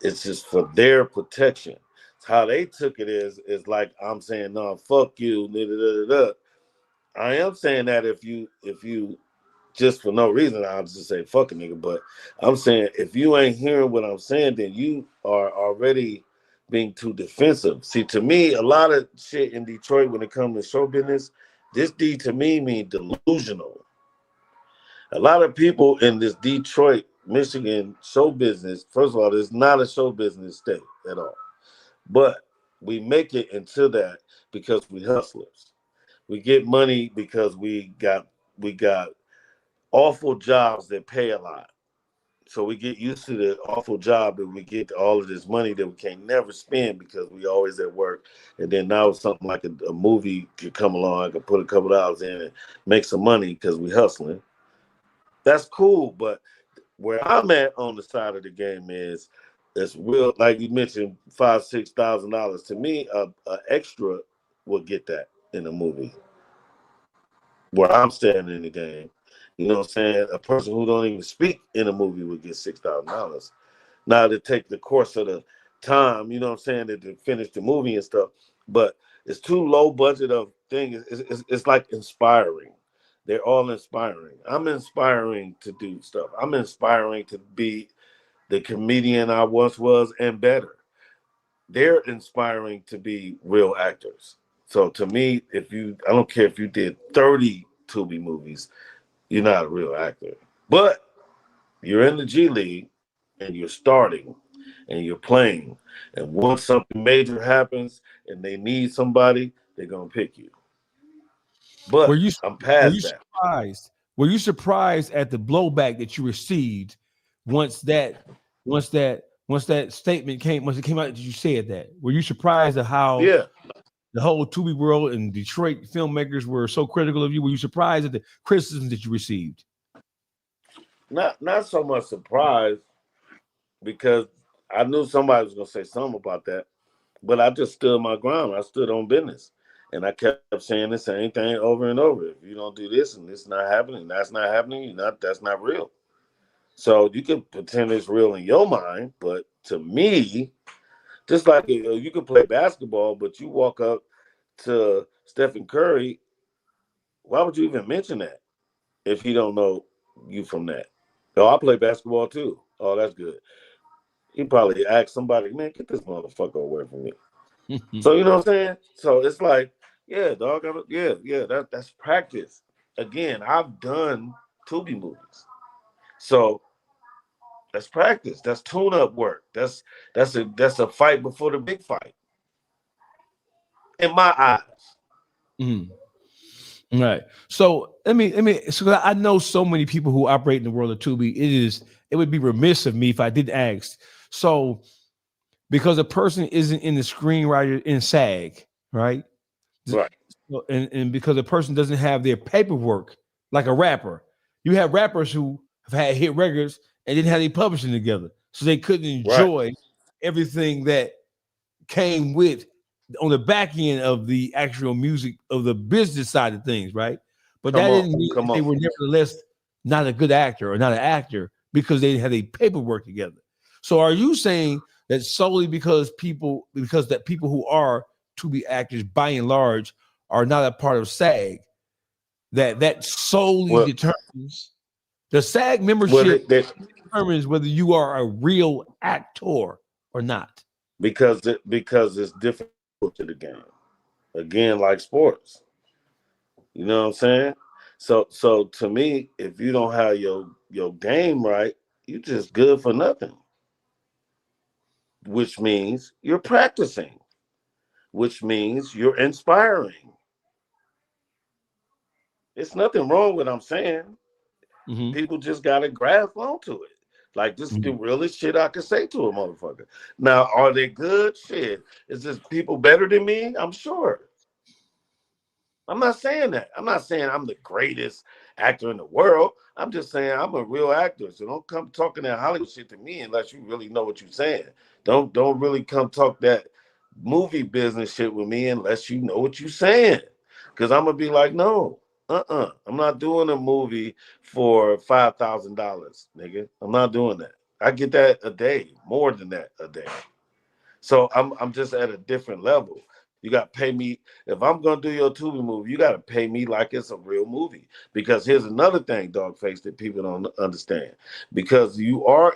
It's just for their protection. How they took it is like I'm saying, no, fuck you. Da, da, da, da. I am saying that if you just for no reason, I'll just say fuck a nigga. But I'm saying if you ain't hearing what I'm saying, then you are already being too defensive. See, to me, a lot of shit in Detroit when it comes to show business, this D to me means delusional. A lot of people in this Detroit, Michigan show business, first of all, it's not a show business state at all. But we make it into that because we hustlers. We get money because we got awful jobs that pay a lot. So we get used to the awful job and we get all of this money that we can't never spend because we always at work. And then now something like a movie could come along, I could put a couple dollars in and make some money because we hustling. That's cool, but where I'm at on the side of the game is it's real, like you mentioned, $5,000-$6,000. To me, a extra will get that in a movie. Where I'm standing in the game, you know what I'm saying? A person who don't even speak in a movie would get $6,000. Now to take the course of the time, you know what I'm saying, to finish the movie and stuff. But it's too low budget of thing. It's like inspiring. They're all inspiring. I'm inspiring to do stuff. I'm inspiring to be the comedian I once was and better. They're inspiring to be real actors. So to me, I don't care if you did 30 Tubi movies, you're not a real actor. But you're in the G League and you're starting and you're playing. And once something major happens and they need somebody, they're going to pick you. But I'm past that. Were you surprised at the blowback that you received once that statement came, once it came out that you said that? Were you surprised at how the whole Tubi world and Detroit filmmakers were so critical of you? Were you surprised at the criticism that you received? Not so much surprised, because I knew somebody was going to say something about that, but I just stood my ground. I stood on business. And I kept saying the same thing over and over. If you don't do this and this not happening, that's not happening, that's not real. So you can pretend it's real in your mind, but to me, just like you can play basketball, but you walk up to Stephen Curry, why would you even mention that if he don't know you from that? Oh, I play basketball too. Oh, that's good. He probably asked somebody, man, get this motherfucker away from me. So you know what I'm saying? So it's like, yeah, dog. That's practice. Again, I've done Tubi movies, so that's practice. That's tune-up work. That's a fight before the big fight. In my eyes. Mm-hmm. Right. So let me. So I know so many people who operate in the world of Tubi. It would be remiss of me if I didn't ask. So because a person isn't in the screenwriter in SAG, right? Right. And because a person doesn't have their paperwork like a rapper. You have rappers who have had hit records and didn't have any publishing together, so they couldn't enjoy everything that came with on the back end of the actual music of the business side of things, right? But that didn't mean that they were nevertheless not a good actor or not an actor because they didn't have their paperwork together. So are you saying that solely because people who are to be actors by and large are not a part of SAG, that solely determines the SAG membership determines whether you are a real actor or not? Because it's different to the game. Again, like sports. You know what I'm saying? So to me, if you don't have your game right, you just good for nothing. Which means you're practicing, which means you're inspiring. It's nothing wrong with what I'm saying. Mm-hmm. People just gotta grasp onto it. Like this is the realest shit I can say to a motherfucker. Now, are they good? Shit. Is this people better than me? I'm sure. I'm not saying that. I'm not saying I'm the greatest actor in the world. I'm just saying I'm a real actor. So don't come talking that Hollywood shit to me unless you really know what you're saying. Don't really come talk that movie business shit with me unless you know what you're saying. Because I'm gonna be like, no, I'm not doing a movie for $5,000, nigga. I'm not doing that. I get that a day, more than that a day. So I'm just at a different level. You got to pay me. If I'm going to do your Tubi movie, you got to pay me like it's a real movie. Because here's another thing, Dogface, that people don't understand. Because you are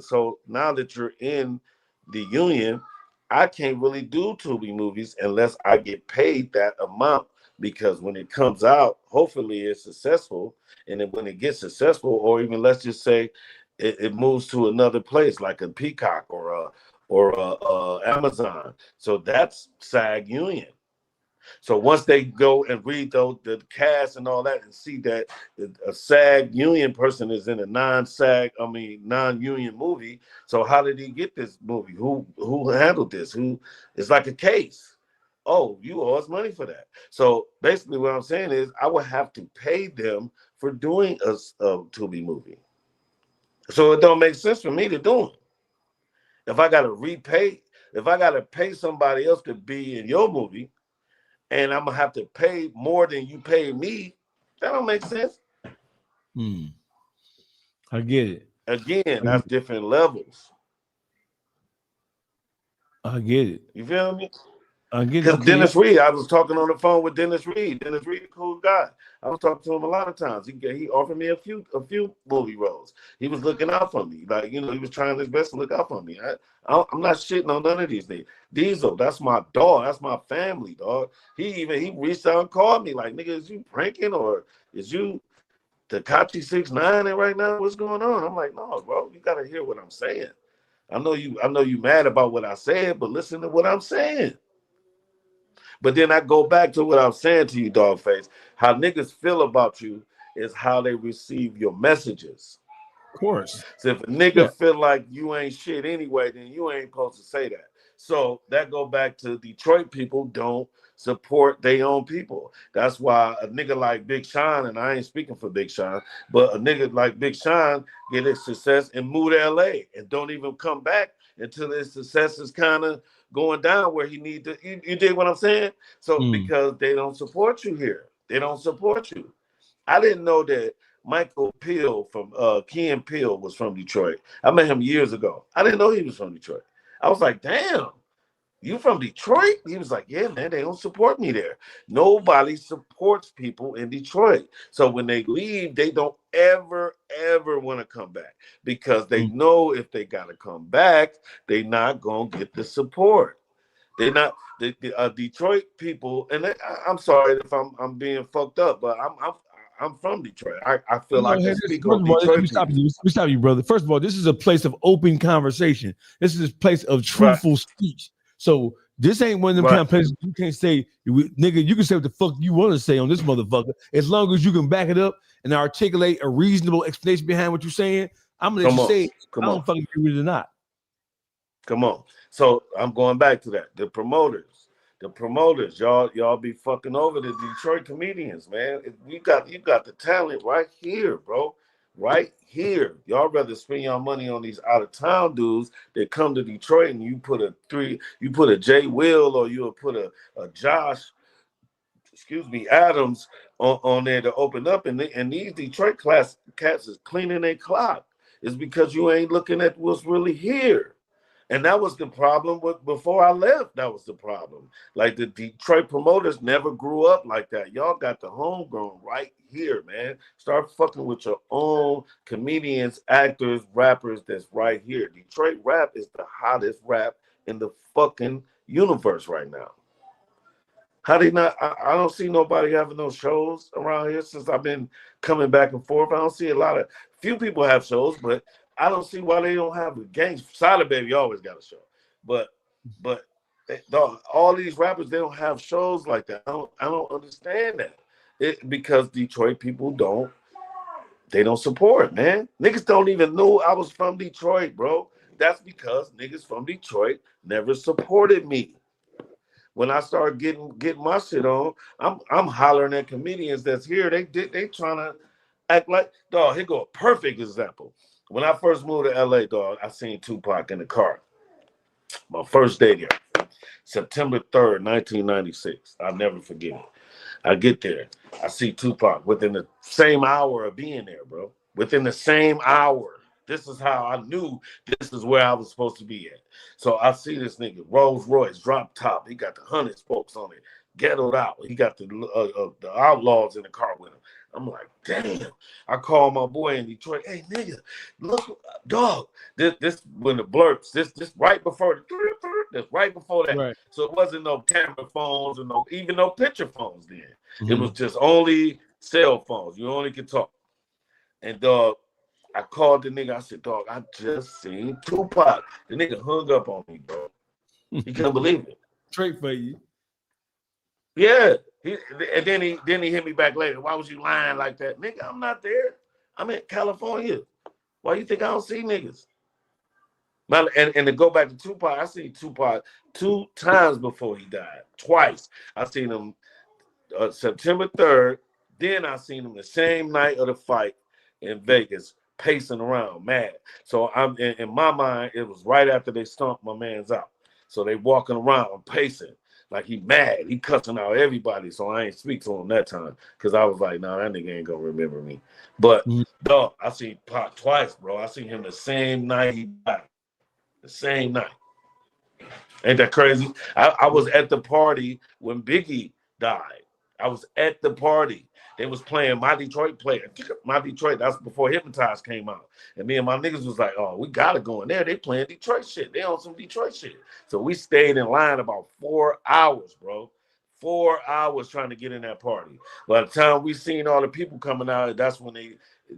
so now that you're in the union, I can't really do Tubi movies unless I get paid that amount. Because when it comes out, hopefully it's successful. And then when it gets successful, or even let's just say it moves to another place like a Peacock or Amazon. So that's SAG union. So once they go and read the cast and all that and see that a SAG union person is in a non-union movie. So how did he get this movie? Who handled this? It's like a case. Oh, you owe us money for that. So basically what I'm saying is I would have to pay them for doing a Tubi movie. So it don't make sense for me to do it. If I got to pay somebody else to be in your movie, and I'm gonna have to pay more than you pay me, that don't make sense. I get it. Again, that's different levels. I get it. You feel me? I get it. Because Dennis Reed, I was talking on the phone with Dennis Reed. Dennis Reed, cool guy. I was talking to him a lot of times. He offered me a few movie roles. He was looking out for me. Like, he was trying his best to look out for me. I'm not shitting on none of these things. Diesel, that's my dog. That's my family, dog. He reached out and called me like, nigga, is you pranking or is you Tekashi 6ix9ine right now? What's going on? I'm like, no, bro, you gotta hear what I'm saying. I know you mad about what I said, but listen to what I'm saying. But then I go back to what I'm saying to you, Dogface. How niggas feel about you is how they receive your messages. Of course. So if a nigga feel like you ain't shit anyway, then you ain't supposed to say that. So that go back to Detroit people don't support their own people. That's why a nigga like Big Sean, and I ain't speaking for Big Sean, but a nigga like Big Sean get his success and move to LA and don't even come back until his success is kind of going down where he need to. You dig what I'm saying? So because they don't support you here. They don't support you. I didn't know that Michael Peel from Key and Peele was from Detroit. I met him years ago. I didn't know he was from Detroit. I was like, damn, you from Detroit? He was like, yeah, man, they don't support me there. Nobody supports people in Detroit. So when they leave, they don't ever want to come back because they know if they got to come back, they're not going to get the support. They're not the Detroit people, and I'm sorry if I'm being fucked up, but I'm from Detroit. I feel like I speak on Detroit. Let me stop you, brother. First of all, this is a place of open conversation. This is a place of truthful speech. So this ain't one of them kind of places you can't say, nigga, you can say what the fuck you want to say on this motherfucker. As long as you can back it up and articulate a reasonable explanation behind what you're saying, I'm gonna let you say it. I don't fucking agree with it or not. Come on. So I'm going back to that. The promoters, y'all be fucking over the Detroit comedians, man. You got the talent right here, bro. Right here. Y'all rather spend your money on these out of town dudes that come to Detroit and you put a Jay Will or you'll put a Josh, Adams on there to open up, and these Detroit cats is cleaning their clock. It's because you ain't looking at what's really here. And that was the problem before I left. That was the problem. Like the Detroit promoters never grew up like that. Y'all got the homegrown right here, man. Start fucking with your own comedians, actors, rappers that's right here. Detroit rap is the hottest rap in the fucking universe right now. How they not? I don't see nobody having no shows around here since I've been coming back and forth. I don't see few people have shows, but I don't see why they don't have a gang. Silent Baby always got a show, but all these rappers, they don't have shows like that. I don't understand that. Because Detroit people don't support, man. Niggas don't even know I was from Detroit, bro. That's because niggas from Detroit never supported me. When I started getting my shit on, I'm hollering at comedians that's here. They trying to act like, dog. Here go a perfect example. When I first moved to LA, dog, I seen Tupac in the car. My first day there, September 3rd, 1996. I'll never forget it. I get there. I see Tupac within the same hour of being there, bro. Within the same hour. This is how I knew this is where I was supposed to be at. So I see this nigga, Rolls Royce, drop top. He got the 100 spokes on it, ghettoed out. He got the Outlaws in the car with him. I'm like, damn. I call my boy in Detroit. Hey, nigga, look, dog. This when the blurps. This right before this right before that. Right. So it wasn't no camera phones or even no picture phones then. Mm-hmm. It was just only cell phones. You only could talk. And dog, I called the nigga. I said, dog, I just seen Tupac. The nigga hung up on me, bro. He couldn't believe it. Straight for you. Yeah. And then he hit me back later. Why was you lying like that? Nigga, I'm not there. I'm in California. Why you think I don't see niggas? And to go back to Tupac, I seen Tupac 2 times before he died. Twice. I seen him September 3rd. Then I seen him the same night of the fight in Vegas, pacing around, mad. So I'm in my mind, it was right after they stomped my man's out. So they walking around pacing like he mad. He cussing out everybody. So I ain't speak to him that time because I was like, nah, that nigga ain't gonna remember me. But dog, I seen Pop twice, bro. I seen him the same night he died. The same night. Ain't that crazy? I was at the party when Biggie died. I was at the party. They was playing My Detroit player. My Detroit, that's before Hypnotized came out. And me and my niggas was like, oh, we gotta go in there. They playing Detroit shit. They on some Detroit shit. So we stayed in line about 4 hours, bro. 4 hours trying to get in that party. By the time we seen all the people coming out, that's when they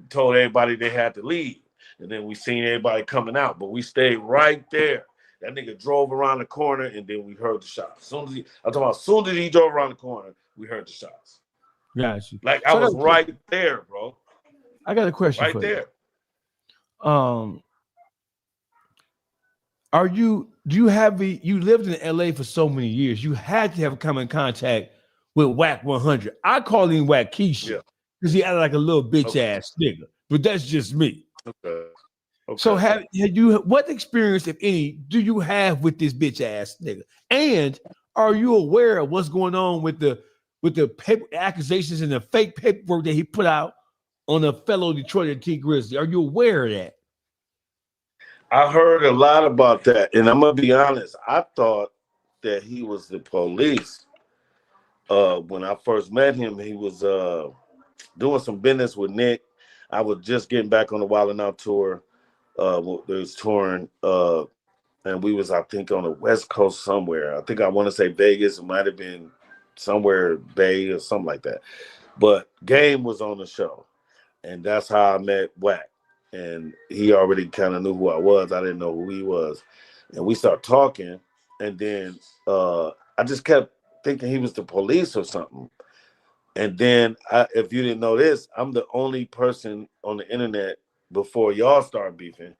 told everybody they had to leave. And then we seen everybody coming out, but we stayed right there. That nigga drove around the corner, and then we heard the shots. As soon as he drove around the corner, we heard the shots. Got you. Like I was right there, bro. I got a question right for there. You. You lived in LA for so many years. You had to have come in contact with Whack 100. I call him Whack Keisha because he acted like a little bitch ass nigga. But that's just me. Okay. So have you? What experience, if any, do you have with this bitch ass nigga? And are you aware of what's going on with the paper accusations and the fake paperwork that he put out on a fellow Detroit T Grizzly? Are you aware of that? I heard a lot about that, and I'm gonna be honest. I thought that he was the police. When I first met him, he was doing some business with Nick. I was just getting back on the Wild 'N Out tour. They was touring, and we was, I think, on the West Coast somewhere. I think I want to say Vegas. It might have been somewhere Bay or something like that. But Game was on the show, and that's how I met Wack. And he already kind of knew who I was. I didn't know who he was. And we started talking, and then I just kept thinking he was the police or something. And then, if you didn't know this, I'm the only person on the internet before y'all start beefing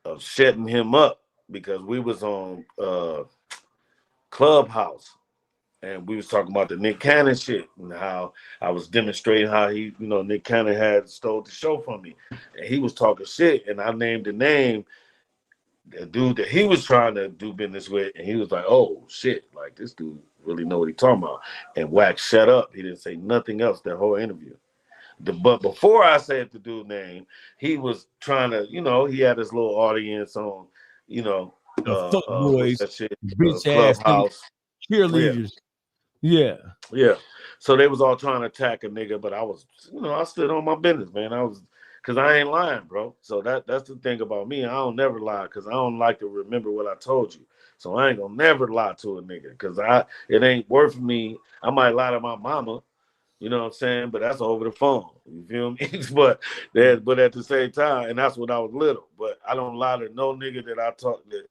of shutting him up because we was on Clubhouse and we was talking about the Nick Cannon shit and how I was demonstrating how he, Nick Cannon had stole the show from me. And he was talking shit and I named the name, the dude that he was trying to do business with, and he was like, oh shit, like this dude really know what he talking about. And Wax shut up. He didn't say nothing else that whole interview. But before I said the dude's name, he was trying to, he had his little audience on, Fuck what's boys, that shit? bitch ass niggas, Clubhouse. cheerleaders. Yeah. Yeah. So they was all trying to attack a nigga, but I was, I stood on my business, man. Cause I ain't lying, bro. So that's the thing about me. I don't never lie because I don't like to remember what I told you. So I ain't gonna never lie to a nigga because it ain't worth me. I might lie to my mama, you know what I'm saying? But that's over the phone. You feel me? but at the same time, and that's when I was little. But I don't lie to no nigga that I talk to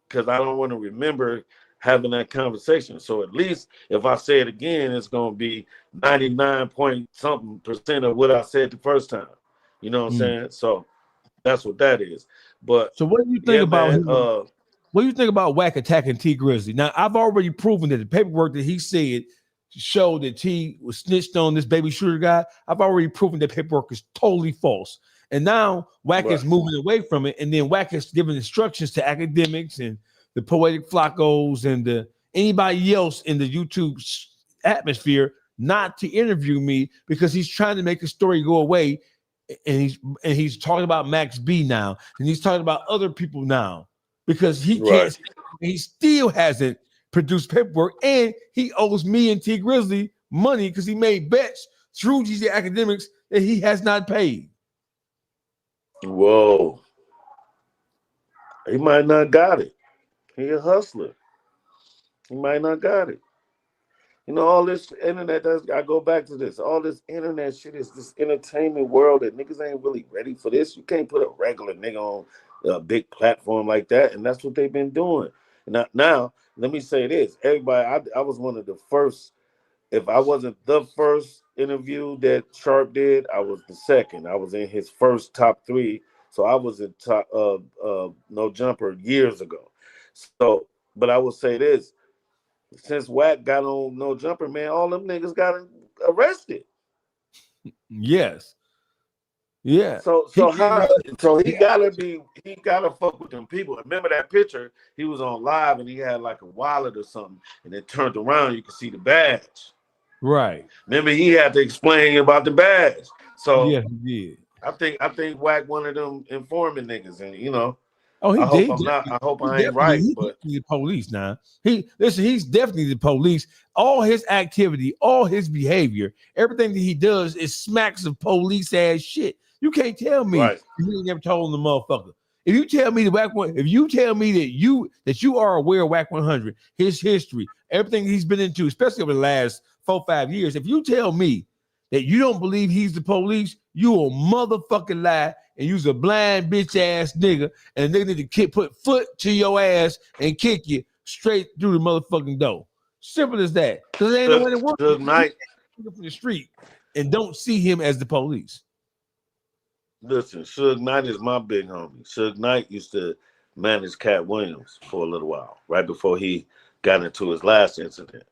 because I don't want to remember having that conversation. So at least if I say it again, it's gonna be 99 point something percent of what I said the first time. You know what I'm saying? So that's what that is. But so what do you think yeah, about man, him? What do you think about Wack attacking T Grizzly? Now, I've already proven that the paperwork that he said showed that T was snitched on this baby shooter guy. I've already proven that paperwork is totally false. And now Wack is moving away from it. And then Wack is giving instructions to academics and the Poetic Flacos and anybody else in the YouTube atmosphere not to interview me because he's trying to make the story go away. And he's talking about Max B now, and he's talking about other people now because he can't. He still hasn't produced paperwork, and he owes me and T Grizzly money because he made bets through GZ Academics that he has not paid. Whoa, he might not got it. He a hustler. He might not got it. All this internet, I go back to this. All this internet shit is this entertainment world that niggas ain't really ready for this. You can't put a regular nigga on a big platform like that, and that's what they've been doing. Now let me say this. Everybody, I was one of the first. If I wasn't the first interview that Sharp did, I was the second. I was in his first top 3. So I was in top No Jumper years ago. So, but I will say this. Since Wack got on No Jumper, man, all them niggas got arrested. Yes. Yeah. So he gotta fuck with them people. Remember that picture? He was on live and he had like a wallet or something, and it turned around, you could see the badge. Right. Remember, he had to explain about the badge. So yeah, he did. I think Wack one of them informing niggas, and Oh, he I hope did. I'm not. I hope I ain't right, but he's the police now. He's definitely the police. All his activity, all his behavior, everything that he does is smacks of police ass shit. You can't tell me he ain't never told the motherfucker. If you tell me if you tell me that you are aware of Wack 100, his history, everything he's been into, especially over the last 4-5 years, if you tell me that you don't believe he's the police, you a motherfucking lie, and you's a blind bitch ass nigga, and they need to put foot to your ass and kick you straight through the motherfucking door. Simple as that. Because there ain't no way to work from the street and don't see him as the police. Listen, Suge Knight is my big homie. Suge Knight used to manage Cat Williams for a little while, right before he got into his last incident.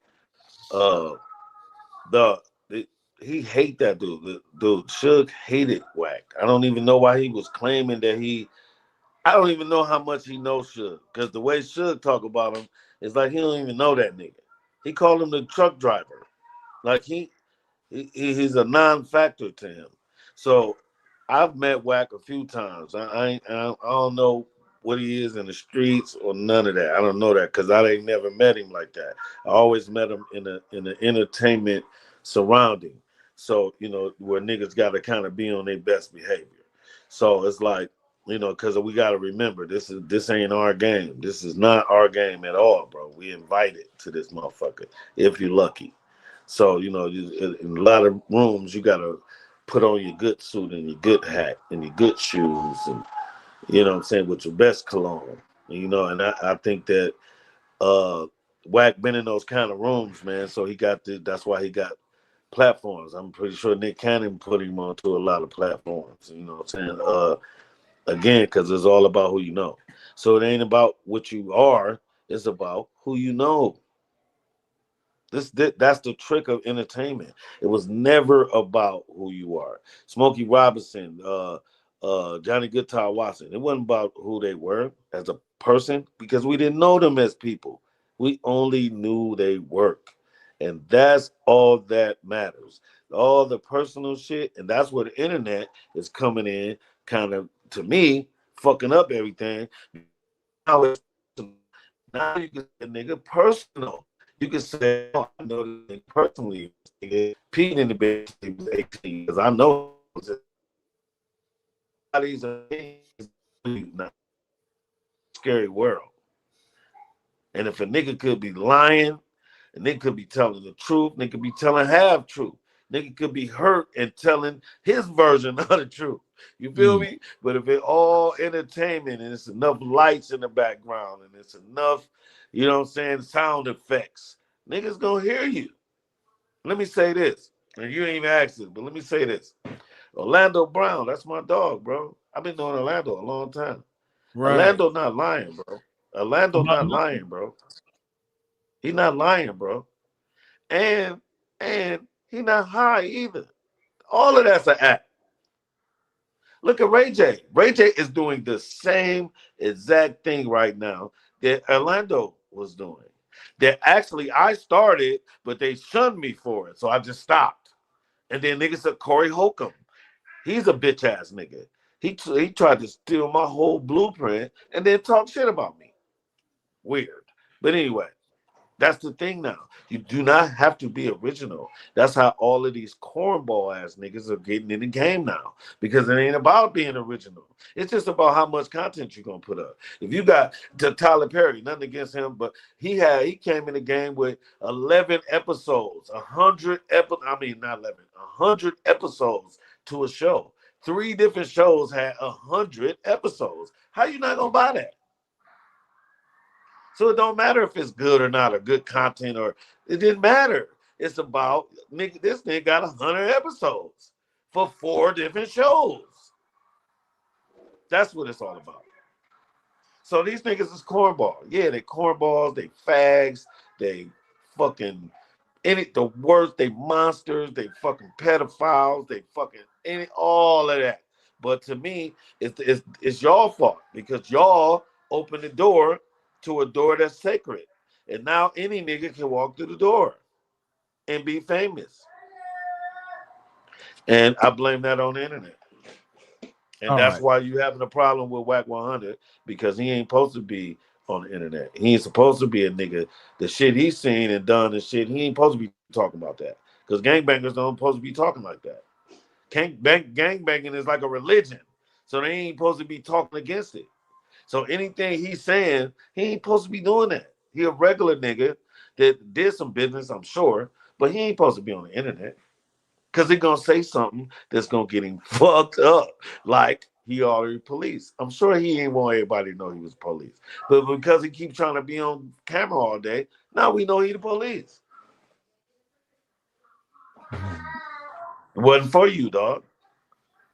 He hate that dude. Dude, Suge hated Wack. I don't even know why he was claiming that I don't even know how much he knows Suge. Because the way Suge talk about him is like he don't even know that nigga. He called him the truck driver. Like he's a non-factor to him. So I've met Wack a few times. I don't know what he is in the streets or none of that. I don't know that because I ain't never met him like that. I always met him in the entertainment surrounding. So, where niggas got to kind of be on their best behavior. So it's like, because we got to remember, this ain't our game. This is not our game at all, bro. We invited to this motherfucker, if you're lucky. So, in a lot of rooms, you got to put on your good suit and your good hat and your good shoes and, what I'm saying, with your best cologne. And I think that Wack been in those kind of rooms, man. So that's why he got platforms. I'm pretty sure Nick Cannon put him onto a lot of platforms. You know what I'm saying? Again, because it's all about who you know. So it ain't about what you are, it's about who you know. That's the trick of entertainment. It was never about who you are. Smokey Robinson, Johnny Guitar Watson. It wasn't about who they were as a person because we didn't know them as people. We only knew they work, and that's all that matters. All the personal shit, and that's where the internet is coming in, kind of to me, fucking up everything. Now it's now you can say nigga personal. You can say, oh, I know this nigga personally. Pete in the bitch he was 18 because I know these are not scary world. And if a nigga could be lying, a nigga could be telling the truth, nigga could be telling half truth. Nigga could be hurt and telling his version of the truth. You feel me? But if it all entertainment and it's enough lights in the background and it's enough, you know what I'm saying, sound effects, niggas gonna hear you. Let me say this, and you ain't even asked this, but let me say this. Orlando Brown, that's my dog, bro. I've been knowing Orlando a long time. Right. Orlando not lying, bro. Orlando not lying, bro. He not lying, bro. And he not high either. All of that's an act. Look at Ray J. Ray J is doing the same exact thing right now that Orlando was doing. That actually I started, but they shunned me for it, so I just stopped. And then niggas said Corey Holcomb. He's a bitch ass nigga. He tried to steal my whole blueprint and then talk shit about me. Weird. But anyway, that's the thing now. You do not have to be original. That's how all of these cornball ass niggas are getting in the game now. Because it ain't about being original. It's just about how much content you're gonna put up. If you got to Tyler Perry, nothing against him, but he came in the game with 11 episodes, 100 not 11, 100 episodes to a show. 3 different shows had 100 episodes. How you not gonna buy that? So it don't matter if it's good or not, or good content, or it didn't matter. It's about nigga. This nigga got 100 episodes for 4 different shows. That's what it's all about. So these niggas is cornball. Yeah, they cornballs, they fags, they fucking the worst, they monsters, they fucking pedophiles, they fucking all of that. But to me, it's y'all fault because y'all opened the door to a door that's sacred. And now any nigga can walk through the door and be famous. And I blame that on the internet. And that's why you having a problem with Whack 100 because he ain't supposed to be on the internet. He ain't supposed to be a nigga. The shit he's seen and done and shit, he ain't supposed to be talking about that. Because gangbangers don't supposed to be talking like that. Gangbanging is like a religion. So they ain't supposed to be talking against it. So anything he's saying, he ain't supposed to be doing that. He a regular nigga that did some business, I'm sure, but he ain't supposed to be on the internet. Because he's going to say something that's going to get him fucked up, like he already police. I'm sure he ain't want everybody to know he was police. But because he keeps trying to be on camera all day, now we know he the police. It wasn't for you, dog.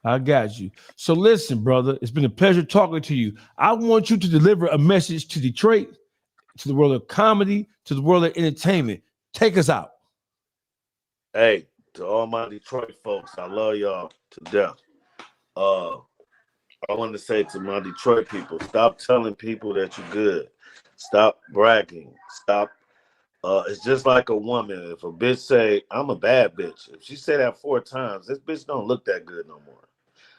I got you. So listen, brother, it's been a pleasure talking to you. I want you to deliver a message to Detroit, to the world of comedy, to the world of entertainment. Take us out. Hey, to all my Detroit folks, I love y'all to death. I want to say to my Detroit people, stop telling people that you're good. Stop bragging. Stop. It's just like a woman. If a bitch say, I'm a bad bitch, if she say that 4 times, this bitch don't look that good no more.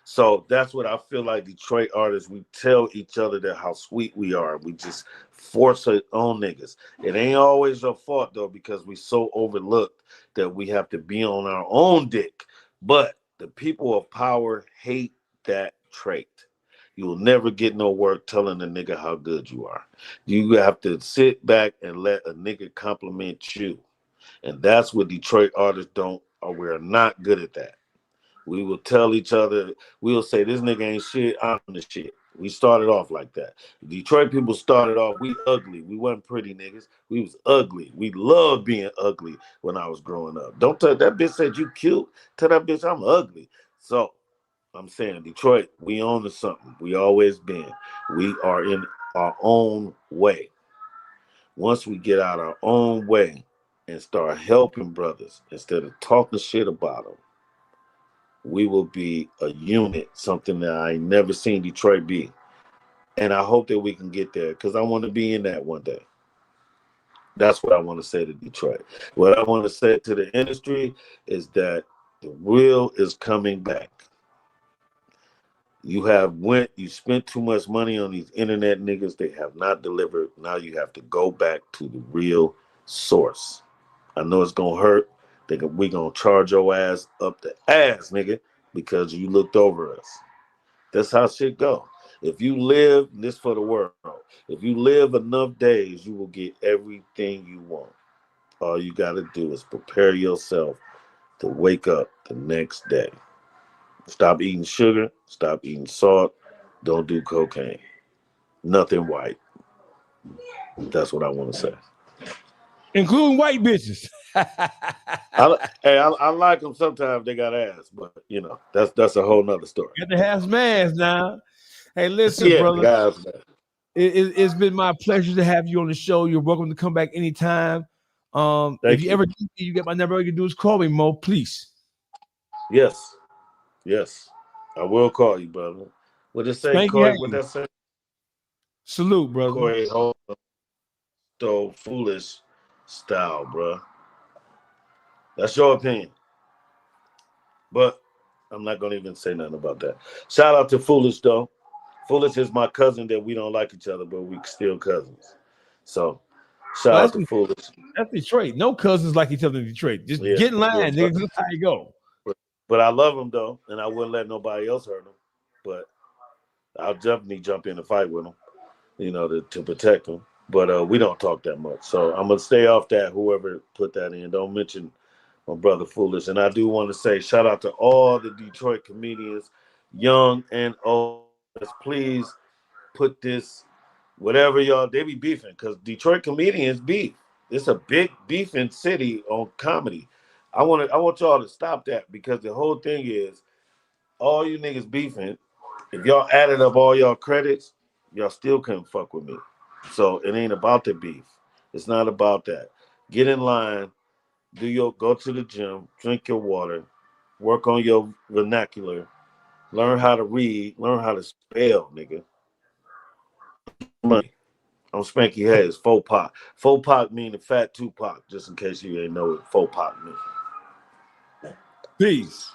So that's what I feel like Detroit artists, we tell each other that how sweet we are. We just force it on niggas. It ain't always your fault though, because we so overlooked that we have to be on our own dick. But the people of power hate that trait. You will never get no work telling a nigga how good you are. You have to sit back and let a nigga compliment you. And that's what Detroit artists don't, or we're not good at that. We will tell each other, we'll say, this nigga ain't shit, I'm the shit. We started off like that. Detroit people started off, we ugly. We wasn't pretty niggas. We was ugly. We loved being ugly when I was growing up. Don't tell that bitch said you cute. Tell that bitch I'm ugly. So I'm saying Detroit, we own to something. We always been. We are in our own way. Once we get out our own way and start helping brothers instead of talking shit about them, we will be a unit, something that I ain't never seen Detroit be. And I hope that we can get there because I want to be in that one day. That's what I want to say to Detroit. What I want to say to the industry is that the real is coming back. You spent too much money on these internet niggas. They have not delivered. Now you have to go back to the real source. I know it's gonna hurt. We gonna charge your ass up the ass, nigga, because you looked over us. That's how shit go. If you live this for the world, if you live enough days, you will get everything you want. All you gotta do is prepare yourself to wake up the next day. Stop eating sugar. Stop eating salt. Don't do cocaine. Nothing white. That's what I want to say. Including white bitches. I like them sometimes. They got ass, but that's a whole nother story. Got to have some ass now. Hey, listen, Yeah, brother. guys. It's been my pleasure to have you on the show. You're welcome to come back anytime. If you ever need me, you get my number. All you can do is call me, Mo, please. Yes. I will call you, brother. What it say, Spanky, Corey? What that say? Salute, brother. Corey, hold on. So foolish style, bro. That's your opinion. But I'm not going to even say nothing about that. Shout out to Foolish, though. Foolish is my cousin that we don't like each other, but we still cousins. So, shout out to Foolish. That's Detroit. No cousins like each other in Detroit. Just get in line, nigga. That's how you go. But I love him, though, and I wouldn't let nobody else hurt him. But I'll definitely jump in and fight with him, to protect him. But we don't talk that much. So, I'm going to stay off that, whoever put that in. Don't mention my brother Foolish. And I do want to say shout out to all the Detroit comedians, young and old. Please put this, whatever y'all, they be beefing because Detroit comedians beef. It's a big beefing city on comedy. I want y'all to stop that because the whole thing is all you niggas beefing. If y'all added up all y'all credits, y'all still couldn't fuck with me. So it ain't about the beef. It's not about that. Get in line. Go to the gym, drink your water, work on your vernacular, learn how to read, learn how to spell, nigga. Money. I'm Spanky Heads, faux pot. Faux pot mean the fat Tupac, just in case you ain't know what faux pot means. Peace.